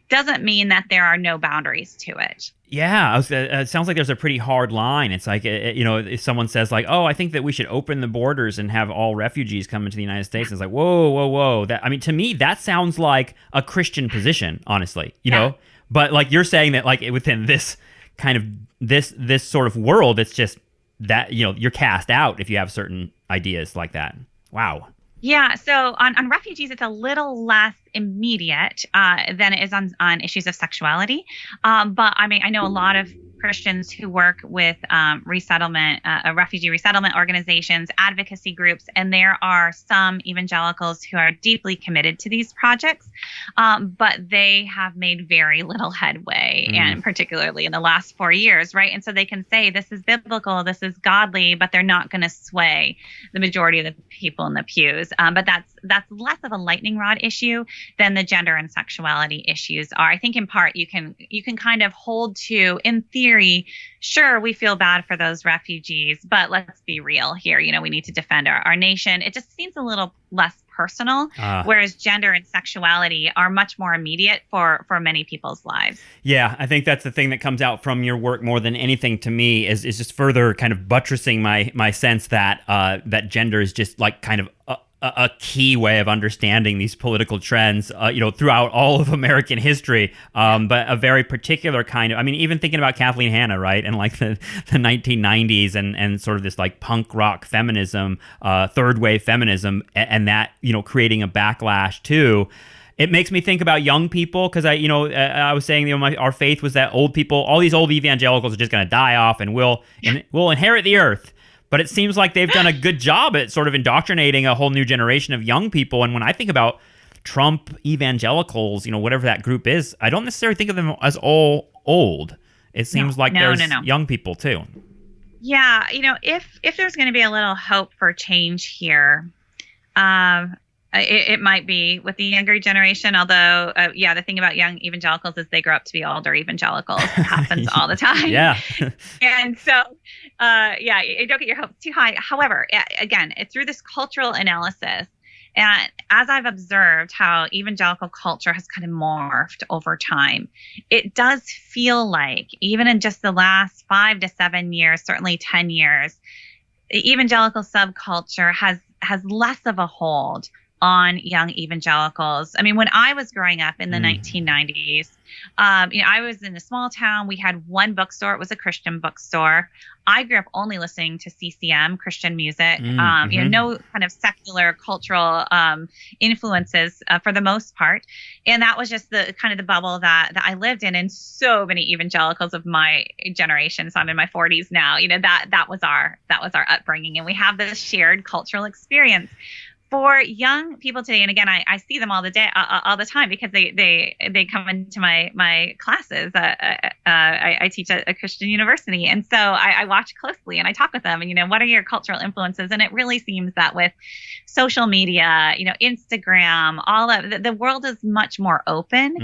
doesn't mean that there are no boundaries to it. Yeah, it sounds like there's a pretty hard line. It's like, if someone says like, oh, I think that we should open the borders and have all refugees come into the United States, it's like, whoa. To me, that sounds like a Christian position, honestly, you know? But like you're saying that like within this kind of this sort of world, it's just that, you're cast out if you have certain ideas like that. Wow. Yeah, so on refugees, it's a little less immediate than it is on issues of sexuality. But I mean, I know a lot of Christians who work with resettlement, refugee resettlement organizations, advocacy groups, and there are some evangelicals who are deeply committed to these projects, but they have made very little headway, and particularly in the last 4 years, right? And so they can say this is biblical, this is godly, but they're not going to sway the majority of the people in the pews. But that's less of a lightning rod issue than the gender and sexuality issues are. I think in part you can kind of hold to, in theory, sure, we feel bad for those refugees, but let's be real here. You know, we need to defend our nation. It just seems a little less personal, whereas gender and sexuality are much more immediate for many people's lives. Yeah, I think that's the thing that comes out from your work more than anything to me is just further kind of buttressing my sense that that gender is just like kind of a key way of understanding these political trends, throughout all of American history, but a very particular kind of, I mean, even thinking about Kathleen Hanna, right, and like the 1990s and sort of this like punk rock feminism, third wave feminism, and that, creating a backlash too. It makes me think about young people because I was saying, our faith was that old people, all these old evangelicals are just going to die off and we'll inherit the earth. But it seems like they've done a good job at sort of indoctrinating a whole new generation of young people. And when I think about Trump evangelicals, whatever that group is, I don't necessarily think of them as all old. It seems there's young people too. Yeah, if there's going to be a little hope for change here, it might be with the younger generation, although, the thing about young evangelicals is they grow up to be older evangelicals. It happens all the time. Yeah. And so, don't get your hopes too high. However, again, through this cultural analysis, and as I've observed how evangelical culture has kind of morphed over time, it does feel like, even in just the last 5 to 7 years, certainly 10 years, the evangelical subculture has less of a hold on young evangelicals. I mean, when I was growing up in the 1990s, I was in a small town. We had one bookstore. It was a Christian bookstore. I grew up only listening to CCM, Christian music, no kind of secular cultural influences for the most part. And that was just the kind of the bubble that I lived in. And so many evangelicals of my generation, so I'm in my 40s now, that was our upbringing. And we have this shared cultural experience. For young people today, and again, I see them all the time because they come into my classes. I teach at a Christian university, and so I watch closely and I talk with them. And what are your cultural influences? And it really seems that with social media, Instagram, all of the world is much more open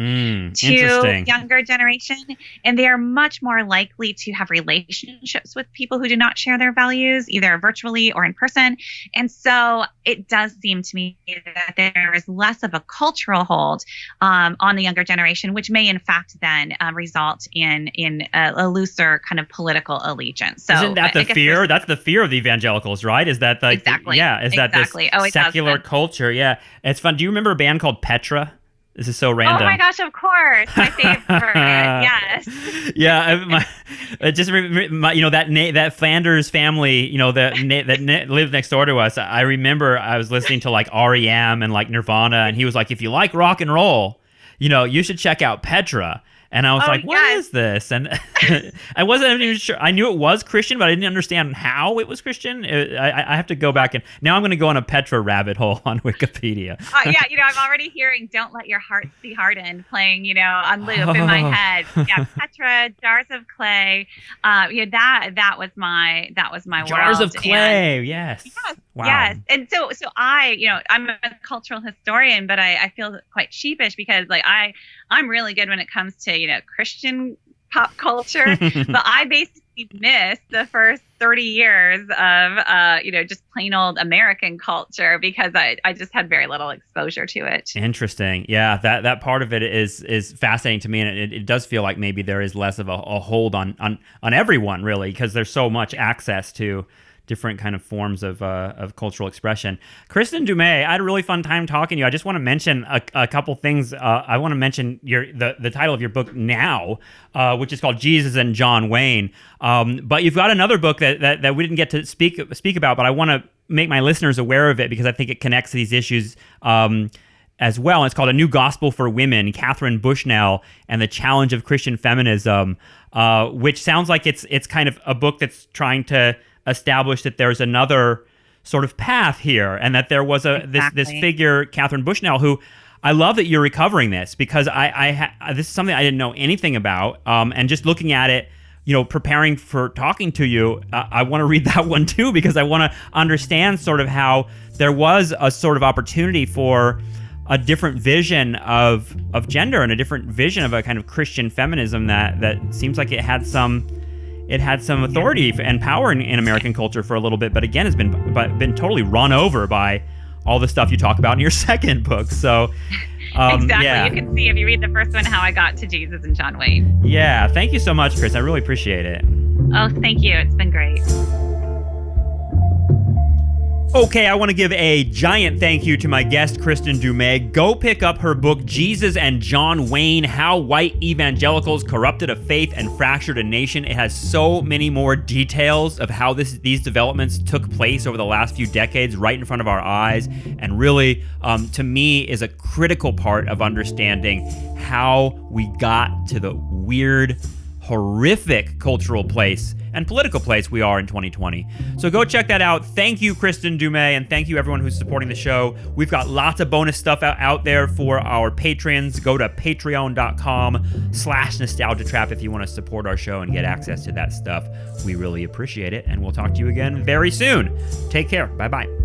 to younger generation, and they are much more likely to have relationships with people who do not share their values, either virtually or in person. And so it does seem to me that there is less of a cultural hold on the younger generation, which may in fact then result in a looser kind of political allegiance. So isn't that the fear? That's the fear of the evangelicals, right? Is that like exactly? That this secular culture? Yeah, it's fun. Do you remember a band called Petra? This is so random. Oh my gosh, of course. My favorite. Yes. Yeah. That Flanders family, that lived next door to us. I remember I was listening to like REM and like Nirvana, and he was like, if you like rock and roll, you should check out Petra. And I was like, what is this? And I wasn't even sure. I knew it was Christian, but I didn't understand how it was Christian. I have to go back, and now I'm going to go on a Petra rabbit hole on Wikipedia. I'm already hearing "Don't Let Your Heart Be Hardened" playing, on loop in my head. Yeah, Petra, Jars of Clay. That was my Jars world. of Clay, yes. Wow. Yes. And so I'm a cultural historian, but I feel quite sheepish because I'm really good when it comes to, Christian pop culture, but I basically missed the first 30 years of, just plain old American culture because I just had very little exposure to it. Interesting. Yeah, that part of it is fascinating to me, and it does feel like maybe there is less of a hold on everyone, really, because there's so much access to different kind of forms of cultural expression. Kristin Du Mez, I had a really fun time talking to you. I just want to mention a couple things. I want to mention the title of your book now, which is called Jesus and John Wayne. But you've got another book that we didn't get to speak about, but I want to make my listeners aware of it because I think it connects to these issues as well. And it's called A New Gospel for Women, Catherine Bushnell and the Challenge of Christian Feminism, which sounds like it's kind of a book that's trying to establish that there's another sort of path here, and that there was this figure, Catherine Bushnell, who I love that you're recovering this, because this is something I didn't know anything about, and just looking at it, preparing for talking to you, I want to read that one too, because I want to understand sort of how there was a sort of opportunity for a different vision of gender and a different vision of a kind of Christian feminism that seems like it had some authority and power in American culture for a little bit, but again has been totally run over by all the stuff you talk about in your second book. So exactly. Yeah. You can see if you read the first one how I got to Jesus and John Wayne. Yeah. Thank you so much, Chris. I really appreciate it. Oh, thank you. It's been great. Okay, I want to give a giant thank you to my guest, Kristin Du Mez. Go pick up her book, Jesus and John Wayne, How White Evangelicals Corrupted a Faith and Fractured a Nation. It has so many more details of how these developments took place over the last few decades right in front of our eyes, and really, to me, is a critical part of understanding how we got to the weird, horrific cultural place and political place we are in 2020. So go check that out. Thank you, Kristin Du Mez, and thank you everyone who's supporting the show. We've got lots of bonus stuff out there for our patrons. Go to patreon.com/nostalgiatrap if you want to support our show and get access to that stuff. We really appreciate it, and we'll talk to you again very soon. Take care. Bye-bye.